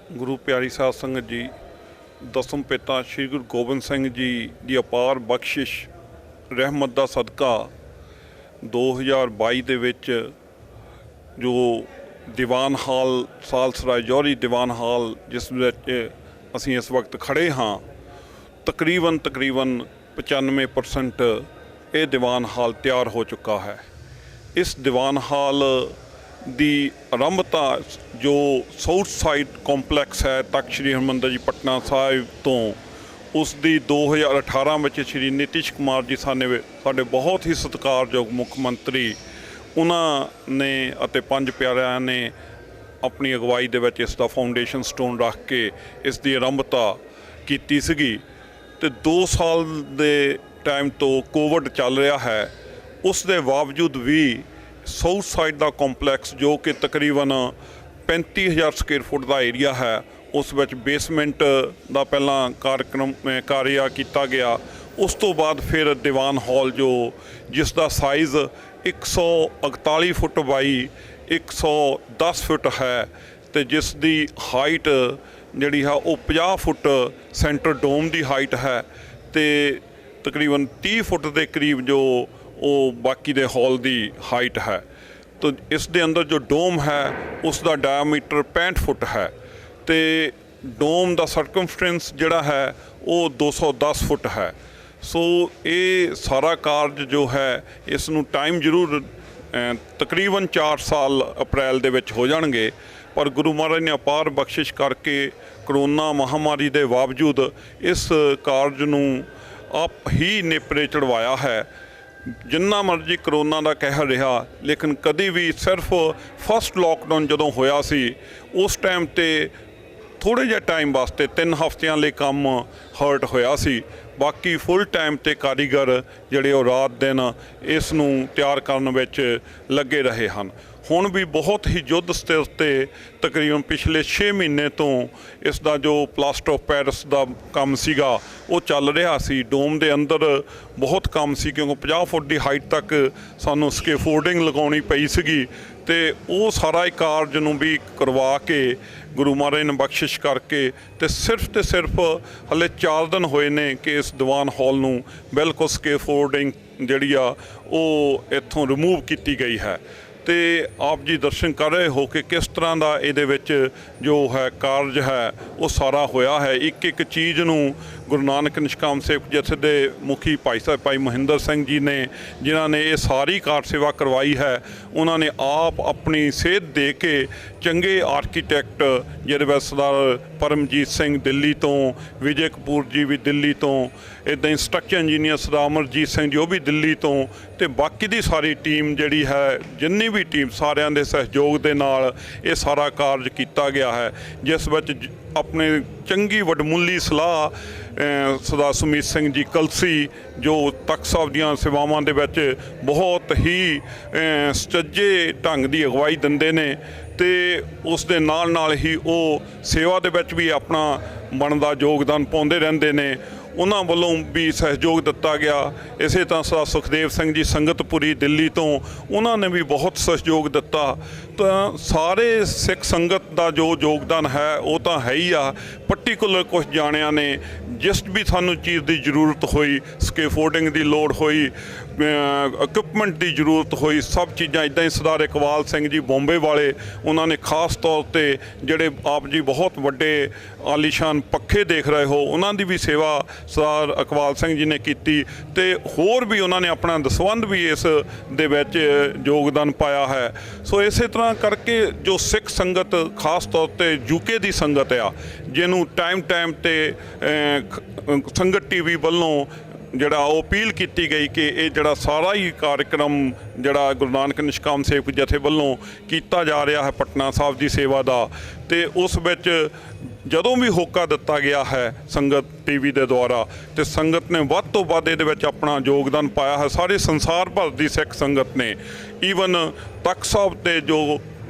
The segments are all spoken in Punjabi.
ਗੁਰੂ ਪਿਆਰੀ ਸਾਧ ਸੰਗਤ ਜੀ, ਦਸਮ ਪਿਤਾ ਸ਼੍ਰੀ ਗੁਰੂ ਗੋਬਿੰਦ ਸਿੰਘ ਜੀ ਦੀ ਅਪਾਰ ਬਖਸ਼ਿਸ਼ ਰਹਿਮਤ ਦਾ ਸਦਕਾ 2022 ਦੇ ਵਿੱਚ ਜੋ ਦੀਵਾਨ ਹਾਲ ਸਾਲਸਰਾਏ ਜੌਹਰੀ ਦੀਵਾਨ ਹਾਲ ਜਿਸ ਵਿੱਚ ਅਸੀਂ ਇਸ ਵਕਤ ਖੜੇ ਹਾਂ, ਤਕਰੀਬਨ 95% ਇਹ ਦੀਵਾਨ ਹਾਲ ਤਿਆਰ ਹੋ ਚੁੱਕਾ ਹੈ। ਇਸ ਦੀਵਾਨ ਹਾਲ ਦੀ ਆਰੰਭਤਾ ਜੋ ਸਾਊਥ ਸਾਈਡ ਕੰਪਲੈਕਸ ਹੈ ਤਖਤ ਸ਼੍ਰੀ ਹਰਿਮੰਦਰ ਜੀ ਪਟਨਾ ਸਾਹਿਬ ਤੋਂ, ਉਸ ਦੀ 2018 ਵਿੱਚ ਸ਼੍ਰੀ ਨਿਤੀਸ਼ ਕੁਮਾਰ ਜੀ ਸਾਡੇ ਬਹੁਤ ਹੀ ਸਤਿਕਾਰਯੋਗ ਮੁੱਖ ਮੰਤਰੀ ਉਹਨਾਂ ਨੇ ਅਤੇ ਪੰਜ ਪਿਆਰਿਆਂ ਨੇ ਆਪਣੀ ਅਗਵਾਈ ਦੇ ਵਿੱਚ ਇਸ ਦਾ ਫਾਊਂਡੇਸ਼ਨ ਸਟੋਨ ਰੱਖ ਕੇ ਇਸ ਦੀ ਆਰੰਭਤਾ ਕੀਤੀ ਸੀਗੀ। ਤੇ 2 ਸਾਲ ਦੇ ਟਾਈਮ ਤੋਂ ਕੋਵਿਡ ਚੱਲ ਰਿਹਾ ਹੈ, ਉਸ ਦੇ ਬਾਵਜੂਦ ਵੀ ਸਾਊਥ ਸਾਈਡ ਦਾ ਕੰਪਲੈਕਸ ਜੋ ਕਿ ਤਕਰੀਬਨ 35,000 ਸਕੁਅਰ ਫੁੱਟ ਦਾ ਏਰੀਆ ਹੈ, ਉਸ ਵਿੱਚ ਬੇਸਮੈਂਟ ਦਾ ਪਹਿਲਾਂ ਕਾਰਿਆ ਕੀਤਾ ਗਿਆ। ਉਸ ਤੋਂ ਬਾਅਦ ਫਿਰ ਦੀਵਾਨ ਹਾਲ ਜੋ ਜਿਸ ਦਾ ਸਾਈਜ਼ 141 ਫੁੱਟ ਬਾਈ 110 ਫੁੱਟ ਹੈ ਅਤੇ ਜਿਸ ਦੀ ਹਾਈਟ ਜਿਹੜੀ ਹੈ ਉਹ 50 ਫੁੱਟ ਸੈਂਟਰ ਡੋਮ ਦੀ ਹਾਈਟ ਹੈ ਅਤੇ ਤਕਰੀਬਨ 30 ਫੁੱਟ ਦੇ ਕਰੀਬ ਜੋ ਉਹ ਬਾਕੀ ਦੇ ਹਾਲ ਦੀ ਹਾਈਟ ਹੈ। ਤਾਂ ਇਸ ਦੇ ਅੰਦਰ ਜੋ ਡੋਮ ਹੈ ਉਸ ਦਾ ਡਾਇਆਮੀਟਰ 65 ਫੁੱਟ ਹੈ ਅਤੇ ਡੋਮ ਦਾ ਸਰਕਮਫਰੈਂਸ ਜਿਹੜਾ ਹੈ ਉਹ 210 ਫੁੱਟ ਹੈ। ਸੋ ਇਹ ਸਾਰਾ ਕਾਰਜ ਜੋ ਹੈ ਇਸ ਨੂੰ ਟਾਈਮ ਜ਼ਰੂਰ ਤਕਰੀਬਨ 4 ਸਾਲ ਅਪ੍ਰੈਲ ਦੇ ਵਿੱਚ ਹੋ ਜਾਣਗੇ, ਪਰ ਗੁਰੂ ਮਹਾਰਾਜ ਨੇ ਅਪਾਰ ਬਖਸ਼ਿਸ਼ ਕਰਕੇ ਕਰੋਨਾ ਮਹਾਂਮਾਰੀ ਦੇ ਬਾਵਜੂਦ ਇਸ ਕਾਰਜ ਨੂੰ ਆਪ ਹੀ ਨੇਪਰੇ ਚੜ੍ਹਵਾਇਆ ਹੈ। ਜਿੰਨਾ ਮਰਜ਼ੀ ਕਰੋਨਾ ਦਾ ਕਹਿਰ ਰਿਹਾ, ਲੇਕਿਨ ਕਦੀ ਵੀ ਸਿਰਫ ਫਸਟ ਲੋਕਡਾਊਨ ਜਦੋਂ ਹੋਇਆ ਸੀ ਉਸ ਟਾਈਮ 'ਤੇ ਥੋੜ੍ਹੇ ਜਿਹੇ ਟਾਈਮ ਵਾਸਤੇ 3 ਹਫ਼ਤਿਆਂ ਲਈ ਕੰਮ ਹਰਟ ਹੋਇਆ ਸੀ, ਬਾਕੀ ਫੁੱਲ ਟਾਈਮ 'ਤੇ ਕਾਰੀਗਰ ਜਿਹੜੇ ਉਹ ਰਾਤ ਦਿਨ ਇਸ ਨੂੰ ਤਿਆਰ ਕਰਨ ਵਿੱਚ ਲੱਗੇ ਰਹੇ ਹਨ। ਹੁਣ ਵੀ ਬਹੁਤ ਹੀ ਯੁੱਧ ਸਤਰ 'ਤੇ ਤਕਰੀਬਨ ਪਿਛਲੇ 6 ਮਹੀਨੇ ਤੋਂ ਇਸ ਦਾ ਜੋ ਪਲਾਸਟਰ ਆਫ ਪੈਰਿਸ ਦਾ ਕੰਮ ਸੀਗਾ ਉਹ ਚੱਲ ਰਿਹਾ ਸੀ। ਡੋਮ ਦੇ ਅੰਦਰ ਬਹੁਤ ਕੰਮ ਸੀ ਕਿਉਂਕਿ 50 ਫੁੱਟ ਦੀ ਹਾਈਟ ਤੱਕ ਸਾਨੂੰ ਸਕੇਫੋਲਡਿੰਗ ਲਗਾਉਣੀ ਪਈ ਸੀਗੀ ਅਤੇ ਉਹ ਸਾਰਾ ਹੀ ਕਾਰਜ ਨੂੰ ਵੀ ਕਰਵਾ ਕੇ ਗੁਰੂ ਮਹਾਰਾਜ ਨੇ ਬਖਸ਼ਿਸ਼ ਕਰਕੇ ਅਤੇ ਸਿਰਫ ਹਾਲੇ 4 ਦਿਨ ਹੋਏ ਨੇ ਕਿ ਇਸ ਦੀਵਾਨ ਹਾਲ ਨੂੰ ਬਿਲਕੁਲ ਸਕੇਫੋਲਡਿੰਗ ਜਿਹੜੀ ਆ ਉਹ ਇੱਥੋਂ ਰਿਮੂਵ ਕੀਤੀ ਗਈ ਹੈ। ਅਤੇ ਆਪ ਜੀ ਦਰਸ਼ਨ ਕਰ ਰਹੇ ਹੋ ਕਿ ਕਿਸ ਤਰ੍ਹਾਂ ਦਾ ਇਹਦੇ ਵਿੱਚ ਜੋ ਹੈ ਕਾਰਜ ਹੈ ਉਹ ਸਾਰਾ ਹੋਇਆ ਹੈ। ਇੱਕ ਚੀਜ਼ ਨੂੰ ਗੁਰੂ ਨਾਨਕ ਨਿਸ਼ਕਾਮ ਸੇਵਕ ਜਥੇ ਦੇ ਮੁਖੀ ਭਾਈ ਸਾਹਿਬ ਭਾਈ ਮਹਿੰਦਰ ਸਿੰਘ ਜੀ ਨੇ, ਜਿਨ੍ਹਾਂ ਨੇ ਇਹ ਸਾਰੀ ਕਾਰ ਸੇਵਾ ਕਰਵਾਈ ਹੈ, ਉਹਨਾਂ ਨੇ ਆਪ ਆਪਣੀ ਸੇਧ ਦੇ ਕੇ ਚੰਗੇ ਆਰਕੀਟੈਕਟ ਜਿਹਦੇ ਵਿੱਚ ਸਰਦਾਰ ਪਰਮਜੀਤ ਸਿੰਘ ਦਿੱਲੀ ਤੋਂ, ਵਿਜੇ ਕਪੂਰ ਜੀ ਵੀ ਦਿੱਲੀ ਤੋਂ, ਇੱਦਾਂ ਹੀ ਸਟਰਕਚਰ ਇੰਜੀਨੀਅਰ ਸਰਦਾਰ ਅਮਰਜੀਤ ਸਿੰਘ ਜੀ ਉਹ ਵੀ ਦਿੱਲੀ ਤੋਂ, ਅਤੇ ਬਾਕੀ ਦੀ ਸਾਰੀ ਟੀਮ ਜਿਹੜੀ ਹੈ ਜਿੰਨੀ ਵੀ ਟੀਮ ਸਾਰਿਆਂ ਦੇ ਸਹਿਯੋਗ ਦੇ ਨਾਲ ਇਹ ਸਾਰਾ ਕਾਰਜ ਕੀਤਾ ਗਿਆ ਹੈ, ਜਿਸ ਵਿੱਚ ਆਪਣੇ ਚੰਗੀ ਵਡਮੁੱਲੀ ਸਲਾਹ ਸਰਦਾਰ ਸੁਮੀਤ ਸਿੰਘ ਜੀ ਕਲਸੀ ਜੋ ਤਖਤ ਸਾਹਿਬ ਦੀਆਂ ਸੇਵਾਵਾਂ ਦੇ ਵਿੱਚ ਬਹੁਤ ਹੀ ਸੁਚੱਜੇ ਢੰਗ ਦੀ ਅਗਵਾਈ ਦਿੰਦੇ ਨੇ ਅਤੇ ਉਸ ਦੇ ਨਾਲ ਹੀ ਉਹ ਸੇਵਾ ਦੇ ਵਿੱਚ ਵੀ ਆਪਣਾ ਬਣਦਾ ਯੋਗਦਾਨ ਪਾਉਂਦੇ ਰਹਿੰਦੇ ਨੇ। ਉਹਨਾਂ ਵੱਲੋਂ ਵੀ ਸਹਿਯੋਗ ਦਿੱਤਾ ਗਿਆ। ਇਸੇ ਤਰ੍ਹਾਂ ਸਰਦਾਰ ਸੁਖਦੇਵ ਸਿੰਘ ਜੀ ਸੰਗਤਪੁਰੀ ਦਿੱਲੀ ਤੋਂ, ਉਹਨਾਂ ਨੇ ਵੀ ਬਹੁਤ ਸਹਿਯੋਗ ਦਿੱਤਾ। ਤਾਂ ਸਾਰੇ ਸਿੱਖ ਸੰਗਤ ਦਾ ਜੋ ਯੋਗਦਾਨ ਹੈ ਉਹ ਤਾਂ ਹੈ ਹੀ ਆ। ਪਰਟੀਕੂਲਰ ਕੁਝ ਜਾਣਿਆਂ ਨੇ ਜਿਸ ਵੀ ਸਾਨੂੰ ਚੀਜ਼ ਦੀ ਜ਼ਰੂਰਤ ਹੋਈ, ਸਕੇਫੋਲਡਿੰਗ ਦੀ ਲੋੜ ਹੋਈ, ਇਕੁਪਮੈਂਟ ਦੀ ਜ਼ਰੂਰਤ ਹੋਈ, ਸਭ ਚੀਜ਼ਾਂ ਇੱਦਾਂ ਹੀ ਸਰਦਾਰ ਇਕਬਾਲ ਸਿੰਘ ਜੀ ਬੰਬੇ ਵਾਲੇ, ਉਹਨਾਂ ਨੇ ਖਾਸ ਤੌਰ 'ਤੇ ਜਿਹੜੇ ਆਪ ਜੀ ਬਹੁਤ ਵੱਡੇ ਆਲੀਸ਼ਾਨ ਪੱਖੇ ਦੇਖ ਰਹੇ ਹੋ, ਉਹਨਾਂ ਦੀ ਵੀ ਸੇਵਾ ਸਰਦਾਰ ਇਕਬਾਲ ਸਿੰਘ ਜੀ ਨੇ ਕੀਤੀ ਅਤੇ ਹੋਰ ਵੀ ਉਹਨਾਂ ਨੇ ਆਪਣਾ ਦਸਵੰਧ ਵੀ ਇਸ ਦੇ ਵਿੱਚ ਯੋਗਦਾਨ ਪਾਇਆ ਹੈ। ਸੋ ਇਸੇ ਤਰ੍ਹਾਂ ਕਰਕੇ ਜੋ ਸਿੱਖ ਸੰਗਤ ਖਾਸ ਤੌਰ 'ਤੇ ਯੂਕੇ ਦੀ ਸੰਗਤ ਆ, ਜਿਹਨੂੰ ਟਾਈਮ 'ਤੇ ਸੰਗਤ TV ਵੱਲੋਂ ਜਿਹੜਾ ਉਹ ਅਪੀਲ ਕੀਤੀ ਗਈ ਕਿ ਇਹ ਜਿਹੜਾ ਸਾਰਾ ਹੀ ਕਾਰਜਕ੍ਰਮ ਜਿਹੜਾ ਗੁਰੂ ਨਾਨਕ ਨਿਸ਼ਕਾਮ ਸੇਵਕ ਜਥੇ ਵੱਲੋਂ ਕੀਤਾ ਜਾ ਰਿਹਾ ਹੈ ਪਟਨਾ ਸਾਹਿਬ ਦੀ ਸੇਵਾ ਦਾ, ਅਤੇ ਉਸ ਵਿੱਚ ਜਦੋਂ ਵੀ ਹੋਕਾ ਦਿੱਤਾ ਗਿਆ ਹੈ ਸੰਗਤ TV ਦੇ ਦੁਆਰਾ, ਅਤੇ ਸੰਗਤ ਨੇ ਵੱਧ ਤੋਂ ਵੱਧ ਇਹਦੇ ਵਿੱਚ ਆਪਣਾ ਯੋਗਦਾਨ ਪਾਇਆ ਹੈ। ਸਾਰੇ ਸੰਸਾਰ ਭਰ ਦੀ ਸਿੱਖ ਸੰਗਤ ਨੇ ਈਵਨ ਤਖਤ ਸਾਹਿਬ 'ਤੇ ਜੋ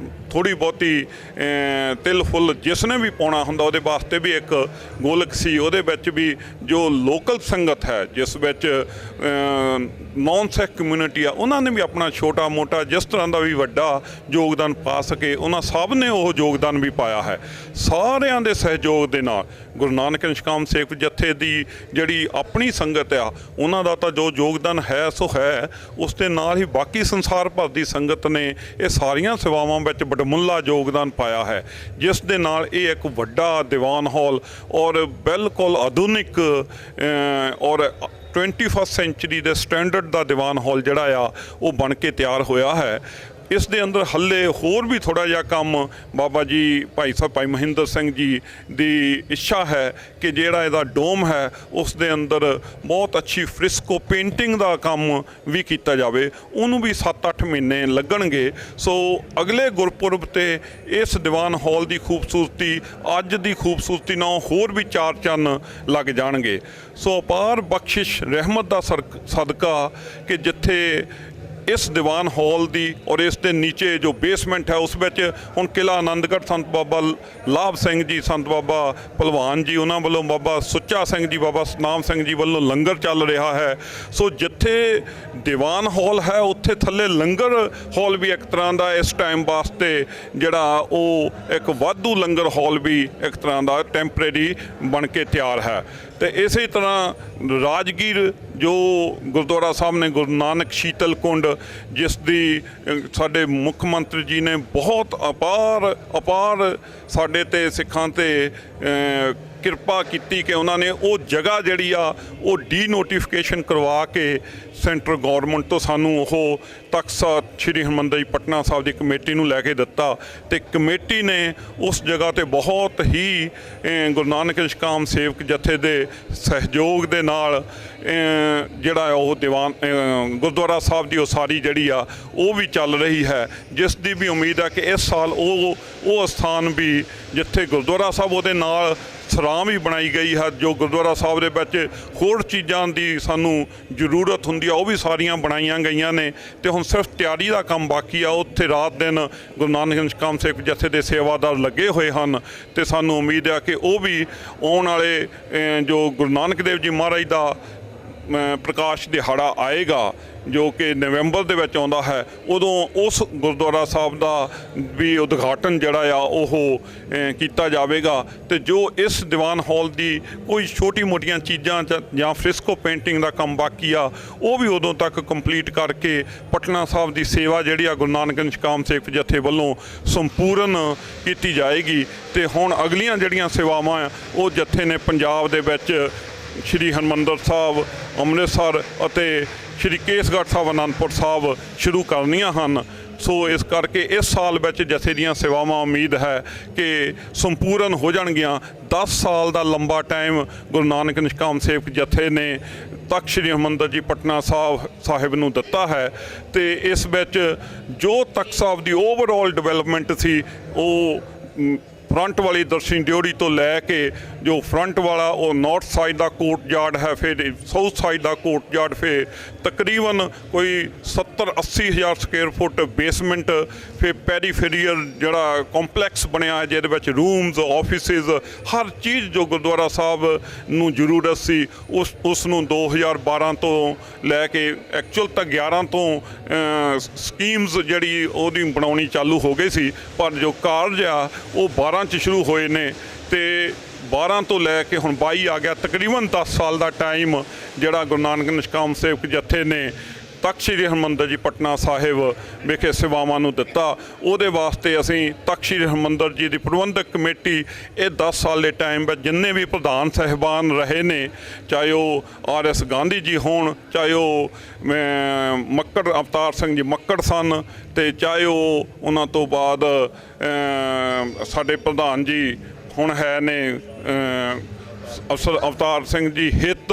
ਥੋੜ੍ਹੀ ਬਹੁਤੀ ਤਿਲ ਫੁੱਲ ਜਿਸ ਨੇ ਵੀ ਪਾਉਣਾ ਹੁੰਦਾ ਉਹਦੇ ਵਾਸਤੇ ਵੀ ਇੱਕ ਗੋਲਕ ਸੀ। ਉਹਦੇ ਵਿੱਚ ਵੀ ਜੋ ਲੋਕਲ ਸੰਗਤ ਹੈ, ਜਿਸ ਵਿੱਚ ਨੌਨ ਸਿੱਖ ਕਮਿਊਨਿਟੀ ਆ, ਉਹਨਾਂ ਨੇ ਵੀ ਆਪਣਾ ਛੋਟਾ ਮੋਟਾ ਜਿਸ ਤਰ੍ਹਾਂ ਦਾ ਵੀ ਵੱਡਾ ਯੋਗਦਾਨ ਪਾ ਸਕੇ, ਉਹਨਾਂ ਸਭ ਨੇ ਉਹ ਯੋਗਦਾਨ ਵੀ ਪਾਇਆ ਹੈ। ਸਾਰਿਆਂ ਦੇ ਸਹਿਯੋਗ ਦੇ ਨਾਲ ਗੁਰੂ ਨਾਨਕ ਨਿਸ਼ਕਾਮ ਸੇਵਕ ਜਥੇ ਦੀ ਜਿਹੜੀ ਆਪਣੀ ਸੰਗਤ ਆ, ਉਹਨਾਂ ਦਾ ਤਾਂ ਜੋ ਯੋਗਦਾਨ ਹੈ ਸੋ ਹੈ, ਉਸ ਦੇ ਨਾਲ ਹੀ ਬਾਕੀ ਸੰਸਾਰ ਭਰ ਦੀ ਸੰਗਤ ਨੇ ਇਹ ਸਾਰੀਆਂ ਸੇਵਾਵਾਂ ਵਿੱਚ ਵਡਮੁੱਲਾ ਯੋਗਦਾਨ ਪਾਇਆ ਹੈ, ਜਿਸ ਦੇ ਨਾਲ ਇਹ ਇੱਕ ਵੱਡਾ ਦੀਵਾਨ ਹਾਲ ਔਰ ਬਿਲਕੁਲ ਆਧੁਨਿਕ ਔਰ 21st ਸੈਂਚੁਰੀ ਦੇ ਸਟੈਂਡਰਡ ਦਾ ਦੀਵਾਨ ਹਾਲ ਜਿਹੜਾ ਆ ਉਹ ਬਣ ਕੇ ਤਿਆਰ ਹੋਇਆ ਹੈ। ਇਸ ਦੇ ਅੰਦਰ ਹੱਲੇ ਹੋਰ ਵੀ ਥੋੜ੍ਹਾ ਜਿਹਾ ਕੰਮ ਬਾਬਾ ਜੀ ਭਾਈ ਸਾਹਿਬ ਭਾਈ ਮਹਿੰਦਰ ਸਿੰਘ ਜੀ ਦੀ ਇੱਛਾ ਹੈ ਕਿ ਜਿਹੜਾ ਇਹਦਾ ਡੋਮ ਹੈ ਉਸ ਦੇ ਅੰਦਰ ਬਹੁਤ ਅੱਛੀ ਫ੍ਰਿਸਕੋ ਪੇਂਟਿੰਗ ਦਾ ਕੰਮ ਵੀ ਕੀਤਾ ਜਾਵੇ। ਉਹਨੂੰ ਵੀ 7-8 ਮਹੀਨੇ ਲੱਗਣਗੇ। ਸੋ ਅਗਲੇ ਗੁਰਪੁਰਬ 'ਤੇ ਇਸ ਦੀਵਾਨ ਹਾਲ ਦੀ ਖੂਬਸੂਰਤੀ ਅੱਜ ਦੀ ਖੂਬਸੂਰਤੀ ਨਾਲ ਹੋਰ ਵੀ 4 ਚੰਨ ਲੱਗ ਜਾਣਗੇ। ਸੋ ਅਪਾਰ ਬਖਸ਼ਿਸ਼ ਰਹਿਮਤ ਦਾ ਸਦਕਾ ਕਿ ਜਿੱਥੇ ਇਸ ਦੀਵਾਨ ਹਾਲ ਦੀ ਔਰ ਇਸ ਦੇ ਨੀਚੇ ਜੋ ਬੇਸਮੈਂਟ ਹੈ ਉਸ ਵਿੱਚ ਹੁਣ ਕਿਲ੍ਹਾ ਆਨੰਦਗੜ੍ਹ ਸੰਤ ਬਾਬਾ ਲਾਭ ਸਿੰਘ ਜੀ, ਸੰਤ ਬਾਬਾ ਭਲਵਾਨ ਜੀ, ਉਹਨਾਂ ਵੱਲੋਂ ਬਾਬਾ ਸੁੱਚਾ ਸਿੰਘ ਜੀ, ਬਾਬਾ ਸਤਨਾਮ ਸਿੰਘ ਜੀ ਵੱਲੋਂ ਲੰਗਰ ਚੱਲ ਰਿਹਾ ਹੈ। ਸੋ ਜਿੱਥੇ ਦੀਵਾਨ ਹਾਲ ਹੈ ਉੱਥੇ ਥੱਲੇ ਲੰਗਰ ਹਾਲ ਵੀ ਇੱਕ ਤਰ੍ਹਾਂ ਦਾ ਇਸ ਟਾਈਮ ਵਾਸਤੇ ਜਿਹੜਾ ਉਹ ਇੱਕ ਵਾਧੂ ਲੰਗਰ ਹਾਲ ਵੀ ਇੱਕ ਤਰ੍ਹਾਂ ਦਾ ਟੈਂਪਰੇਰੀ ਬਣ ਕੇ ਤਿਆਰ ਹੈ। ਤੇ ਇਸੇ ਤਰ੍ਹਾਂ ਰਾਜਗੀਰ ਜੋ ਗੁਰਦੁਆਰਾ ਸਾਹਿਬ ਨੇ ਗੁਰੂ ਨਾਨਕ ਸ਼ੀਤਲ ਕੁੰਡ, ਜਿਸ ਦੀ ਸਾਡੇ ਮੁੱਖ ਮੰਤਰੀ ਜੀ ਨੇ ਬਹੁਤ ਅਪਾਰ ਸਾਡੇ ਤੇ ਸਿੱਖਾਂ ਤੇ ਕਿਰਪਾ ਕੀਤੀ ਕਿ ਉਹਨਾਂ ਨੇ ਉਹ ਜਗ੍ਹਾ ਜਿਹੜੀ ਆ ਉਹ ਡੀਨੋਟੀਫਿਕੇਸ਼ਨ ਕਰਵਾ ਕੇ ਸੈਂਟਰ ਗੌਰਮੈਂਟ ਤੋਂ ਸਾਨੂੰ ਉਹ ਤਖ਼ਤ ਸ਼੍ਰੀ ਹਰਿਮੰਦਰ ਜੀ ਪਟਨਾ ਸਾਹਿਬ ਦੀ ਕਮੇਟੀ ਨੂੰ ਲੈ ਕੇ ਦਿੱਤਾ। ਤੇ ਕਮੇਟੀ ਨੇ ਉਸ ਜਗ੍ਹਾ ਤੇ ਬਹੁਤ ਹੀ ਗੁਰੂ ਨਾਨਕ ਨਿਸ਼ਕਾਮ ਸੇਵਕ ਜਥੇ ਦੇ ਸਹਿਯੋਗ ਦੇ ਨਾਲ ਜਿਹੜਾ ਉਹ ਦੀਵਾਨ ਗੁਰਦੁਆਰਾ ਸਾਹਿਬ ਦੀ ਉਸਾਰੀ ਜਿਹੜੀ ਆ ਉਹ ਵੀ ਚੱਲ ਰਹੀ ਹੈ, ਜਿਸ ਦੀ ਵੀ ਉਮੀਦ ਹੈ ਕਿ ਇਸ ਸਾਲ ਉਹ ਸਥਾਨ ਵੀ ਜਿੱਥੇ ਗੁਰਦੁਆਰਾ ਸਾਹਿਬ ਉਹਦੇ ਨਾਲ ਸਰਾਂ ਵੀ ਬਣਾਈ ਗਈ ਹੈ, ਜੋ ਗੁਰਦੁਆਰਾ ਸਾਹਿਬ ਦੇ ਵਿੱਚ ਹੋਰ ਚੀਜ਼ਾਂ ਦੀ ਸਾਨੂੰ ਜ਼ਰੂਰਤ ਹੁੰਦੀ ਆ ਉਹ ਵੀ ਸਾਰੀਆਂ ਬਣਾਈਆਂ ਗਈਆਂ ਨੇ। ਤੇ ਹੁਣ ਸਿਰਫ ਤਿਆਰੀ ਦਾ ਕੰਮ ਬਾਕੀ ਆ। ਉੱਥੇ ਰਾਤ ਦਿਨ ਗੁਰੂ ਨਾਨਕ ਨਿਸ਼ਕਾਮ ਸੇਵਕ ਜਥੇ ਦੇ ਸੇਵਾਦਾਰ ਲੱਗੇ ਹੋਏ ਹਨ ਤੇ ਸਾਨੂੰ ਉਮੀਦ ਆ ਕਿ ਉਹ ਵੀ ਆਉਣ ਵਾਲੇ ਜੋ ਗੁਰੂ ਨਾਨਕ ਦੇਵ ਜੀ ਮਹਾਰਾਜ ਦਾ ਪ੍ਰਕਾਸ਼ ਦਿਹਾੜਾ ਆਏਗਾ ਜੋ ਕਿ ਨਵੰਬਰ ਦੇ ਵਿੱਚ ਆਉਂਦਾ ਹੈ, ਉਦੋਂ ਉਸ ਗੁਰਦੁਆਰਾ ਸਾਹਿਬ ਦਾ ਵੀ ਉਦਘਾਟਨ ਜਿਹੜਾ ਆ ਉਹ ਕੀਤਾ ਜਾਵੇਗਾ। ਤੇ ਜੋ ਇਸ ਦੀਵਾਨ ਹਾਲ ਦੀ ਕੋਈ ਛੋਟੀ ਮੋਟੀਆਂ ਚੀਜ਼ਾਂ ਜਾਂ ਫ੍ਰਿਸਕੋ ਪੇਂਟਿੰਗ ਦਾ ਕੰਮ ਬਾਕੀ ਆ ਉਹ ਵੀ ਉਦੋਂ ਤੱਕ ਕੰਪਲੀਟ ਕਰਕੇ ਪਟਨਾ ਸਾਹਿਬ ਦੀ ਸੇਵਾ ਜਿਹੜੀ ਆ ਗੁਰੂ ਨਾਨਕ ਨਿਸ਼ਕਾਮ ਸੇਵਕ ਜਥੇ ਵੱਲੋਂ ਸੰਪੂਰਨ ਕੀਤੀ ਜਾਏਗੀ। ਤੇ ਹੁਣ ਅਗਲੀਆਂ ਜਿਹੜੀਆਂ ਸੇਵਾਵਾਂ ਆ ਉਹ ਜਥੇ ਨੇ ਪੰਜਾਬ ਦੇ ਵਿੱਚ ਸ਼੍ਰੀ ਹਰਿਮੰਦਰ ਸਾਹਿਬ, ਅੰਮ੍ਰਿਤਸਰ ਅਤੇ ਸ਼੍ਰੀ ਕੇਸਗੜ੍ਹ ਸਾਹਿਬ ਅਨੰਦਪੁਰ ਸਾਹਿਬ ਸ਼ੁਰੂ ਕਰਨੀਆਂ ਹਨ। ਸੋ ਇਸ ਕਰਕੇ ਇਸ ਸਾਲ ਵਿੱਚ ਜਥੇ ਦੀਆਂ ਸੇਵਾਵਾਂ ਉਮੀਦ ਹੈ ਕਿ ਸੰਪੂਰਨ ਹੋ ਜਾਣਗੀਆਂ। 10 ਸਾਲ ਦਾ ਲੰਬਾ ਟਾਈਮ ਗੁਰੂ ਨਾਨਕ ਨਿਸ਼ਕਾਮ ਸੇਵਕ ਜਥੇ ਨੇ ਤਖ਼ਤ ਸ਼੍ਰੀ ਹਰਿਮੰਦਰ ਜੀ ਪਟਨਾ ਸਾਹਿਬ ਨੂੰ ਦਿੱਤਾ ਹੈ। ਤੇ ਇਸ ਵਿੱਚ ਜੋ ਤਖ਼ਤ ਸਾਹਿਬ ਦੀ ਓਵਰਆਲ ਡਿਵੈਲਪਮੈਂਟ ਸੀ ਉਹ ਫਰੰਟ ਵਾਲੀ ਦਰਸ਼ਨ ਡਿਓੜੀ ਤੋਂ ਲੈ ਕੇ ਜੋ ਫਰੰਟ ਵਾਲਾ ਉਹ ਨਾਰਥ ਸਾਈਡ ਦਾ ਕੋਰਟ ਯਾਰਡ ਹੈ, ਫਿਰ ਸਾਊਥ ਸਾਈਡ ਦਾ ਕੋਰਟ ਯਾਰਡ, ਫਿਰ ਤਕਰੀਬਨ ਕੋਈ 70-80 ਹਜ਼ਾਰ ਸਕੁਅਰ ਫੁੱਟ ਬੇਸਮੈਂਟ, ਫਿਰ ਪੈਰੀਫੇਰੀਅਲ ਜਿਹੜਾ ਕੰਪਲੈਕਸ ਬਣਿਆ ਜਿਹਦੇ ਵਿੱਚ ਰੂਮਸ, ਆਫਿਸਿਸ, ਹਰ ਚੀਜ਼ ਜੋ ਗੁਰਦੁਆਰਾ ਸਾਹਿਬ ਨੂੰ ਜ਼ਰੂਰਤ ਸੀ ਉਸ ਨੂੰ 2012 ਤੋਂ ਲੈ ਕੇ ਐਕਚੁਅਲ ਤਾਂ 11 ਤੋਂ ਸਕੀਮਸ ਜਿਹੜੀ ਉਹਦੀ ਬਣਾਉਣੀ ਚਾਲੂ ਹੋ ਗਈ ਸੀ, ਪਰ ਜੋ ਕਾਰਜ ਆ ਉਹ 12 'ਚ ਸ਼ੁਰੂ ਹੋਏ ਨੇ ਤੇ 12 ਤੋਂ ਲੈ ਕੇ ਹੁਣ 22 ਆ ਗਿਆ। ਤਕਰੀਬਨ 10 ਸਾਲ ਦਾ ਟਾਈਮ ਜਿਹੜਾ ਗੁਰੂ ਨਾਨਕ ਨਿਸ਼ਕਾਮ ਸੇਵਕ ਜਥੇ ਨੇ ਤਖ਼ਤ ਸ਼੍ਰੀ ਹਰਿਮੰਦਰ ਜੀ ਪਟਨਾ ਸਾਹਿਬ ਵਿਖੇ ਸੇਵਾਵਾਂ ਨੂੰ ਦਿੱਤਾ। ਉਹਦੇ ਵਾਸਤੇ ਅਸੀਂ ਤਖ਼ਤ ਸ਼੍ਰੀ ਹਰਿਮੰਦਰ ਜੀ ਦੀ ਪ੍ਰਬੰਧਕ ਕਮੇਟੀ ਇਹ 10 ਸਾਲ ਦੇ ਟਾਈਮ ਵਿੱਚ ਜਿੰਨੇ ਵੀ ਪ੍ਰਧਾਨ ਸਾਹਿਬਾਨ ਰਹੇ ਨੇ, ਚਾਹੇ ਉਹ RS ਗਾਂਧੀ ਜੀ ਹੋਣ, ਚਾਹੇ ਉਹ ਮੱਕੜ ਅਵਤਾਰ ਸਿੰਘ ਜੀ ਮੱਕੜ ਸਨ, ਤੇ ਚਾਹੇ ਉਹ ਉਹਨਾਂ ਤੋਂ ਬਾਅਦ ਸਾਡੇ ਪ੍ਰਧਾਨ ਜੀ ਹੁਣ ਹੈ ਨੇ ਅਵਤਾਰ ਸਿੰਘ ਜੀ ਹਿੱਤ,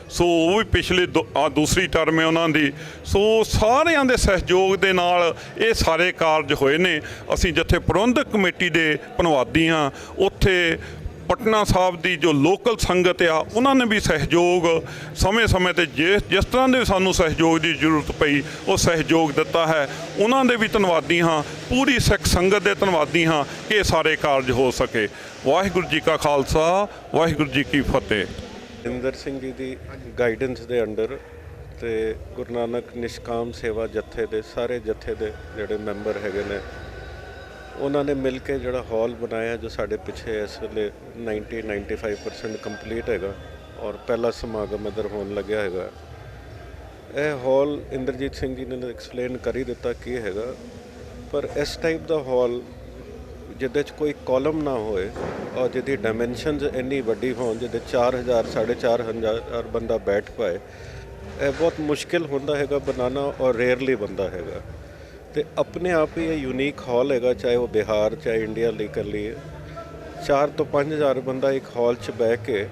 ਸੋ ਉਹ ਵੀ ਪਿਛਲੇ ਦੂਸਰੀ ਟਰਮ ਹੈ ਉਹਨਾਂ ਦੀ। ਸੋ ਸਾਰਿਆਂ ਦੇ ਸਹਿਯੋਗ ਦੇ ਨਾਲ ਇਹ ਸਾਰੇ ਕਾਰਜ ਹੋਏ ਨੇ। ਅਸੀਂ ਜਿੱਥੇ ਪ੍ਰਬੰਧਕ ਕਮੇਟੀ ਦੇ ਧੰਨਵਾਦੀ ਹਾਂ, ਉੱਥੇ ਪਟਨਾ ਸਾਹਿਬ ਦੀ ਜੋ ਲੋਕਲ ਸੰਗਤ ਆ ਉਹਨਾਂ ਨੇ ਵੀ ਸਹਿਯੋਗ ਸਮੇਂ-ਸਮੇਂ ਤੇ ਜਿਸ ਤਰ੍ਹਾਂ ਦੇ ਸਾਨੂੰ ਸਹਿਯੋਗ ਦੀ ਜ਼ਰੂਰਤ ਪਈ ਉਹ ਸਹਿਯੋਗ ਦਿੱਤਾ ਹੈ। ਉਹਨਾਂ ਦੇ ਵੀ ਧੰਨਵਾਦੀ ਹਾਂ, ਪੂਰੀ ਸਿੱਖ ਸੰਗਤ ਦੇ ਧੰਨਵਾਦੀ ਹਾਂ ਕਿ ਇਹ ਸਾਰੇ ਕਾਰਜ ਹੋ ਸਕੇ। ਵਾਹਿਗੁਰੂ ਜੀ ਕਾ ਖਾਲਸਾ, ਵਾਹਿਗੁਰੂ ਜੀ ਕੀ ਫਤਿਹ। ਇੰਦਰ ਸਿੰਘ ਜੀ ਦੀ ਗਾਈਡੈਂਸ ਦੇ ਅੰਡਰ ਤੇ ਗੁਰੂ ਨਾਨਕ ਨਿਸ਼ਕਾਮ ਸੇਵਾ ਜੱਥੇ ਦੇ ਸਾਰੇ ਜੱਥੇ ਦੇ ਜਿਹੜੇ ਮੈਂਬਰ ਹੈਗੇ ਨੇ ਉਹਨਾਂ ਨੇ ਮਿਲ ਕੇ ਜਿਹੜਾ ਹਾਲ ਬਣਾਇਆ ਜੋ ਸਾਡੇ ਪਿੱਛੇ ਇਸ ਵੇਲੇ 90-95% ਕੰਪਲੀਟ ਹੈਗਾ ਔਰ ਪਹਿਲਾ ਸਮਾਗਮ ਇੱਧਰ ਹੋਣ ਲੱਗਿਆ ਹੈਗਾ। ਇਹ ਹਾਲ ਇੰਦਰਜੀਤ ਸਿੰਘ ਜੀ ਨੇ ਐਕਸਪਲੇਨ ਕਰ ਹੀ ਦਿੱਤਾ ਕੀ ਹੈਗਾ, ਪਰ ਇਸ ਟਾਈਪ ਦਾ ਹਾਲ ਜਿਹਦੇ 'ਚ ਕੋਈ ਕਾਲਮ ਨਾ ਹੋਏ ਔਰ ਜਿਹਦੀ ਡਾਇਮੈਂਸ਼ਨਸ ਇੰਨੀ ਵੱਡੀ ਹੋਣ, ਜਿਹਦੇ 4000 4,500 ਬੰਦਾ ਬੈਠ ਪਾਏ, ਇਹ ਬਹੁਤ ਮੁਸ਼ਕਿਲ ਹੁੰਦਾ ਹੈਗਾ ਬਣਾਉਣਾ ਔਰ ਰੇਅਰਲੀ ਬਣਦਾ ਹੈਗਾ। ਤੇ ਆਪਣੇ ਆਪ ਹੀ ਇਹ ਯੂਨੀਕ ਹਾਲ ਹੈਗਾ, ਚਾਹੇ ਉਹ ਬਿਹਾਰ ਚਾਹੇ ਇੰਡੀਆ ਲਈ ਕਰ ਲਈਏ। 4 ਤੋਂ 5,000 ਬੰਦਾ ਇੱਕ ਹਾਲ 'ਚ ਬਹਿ ਕੇ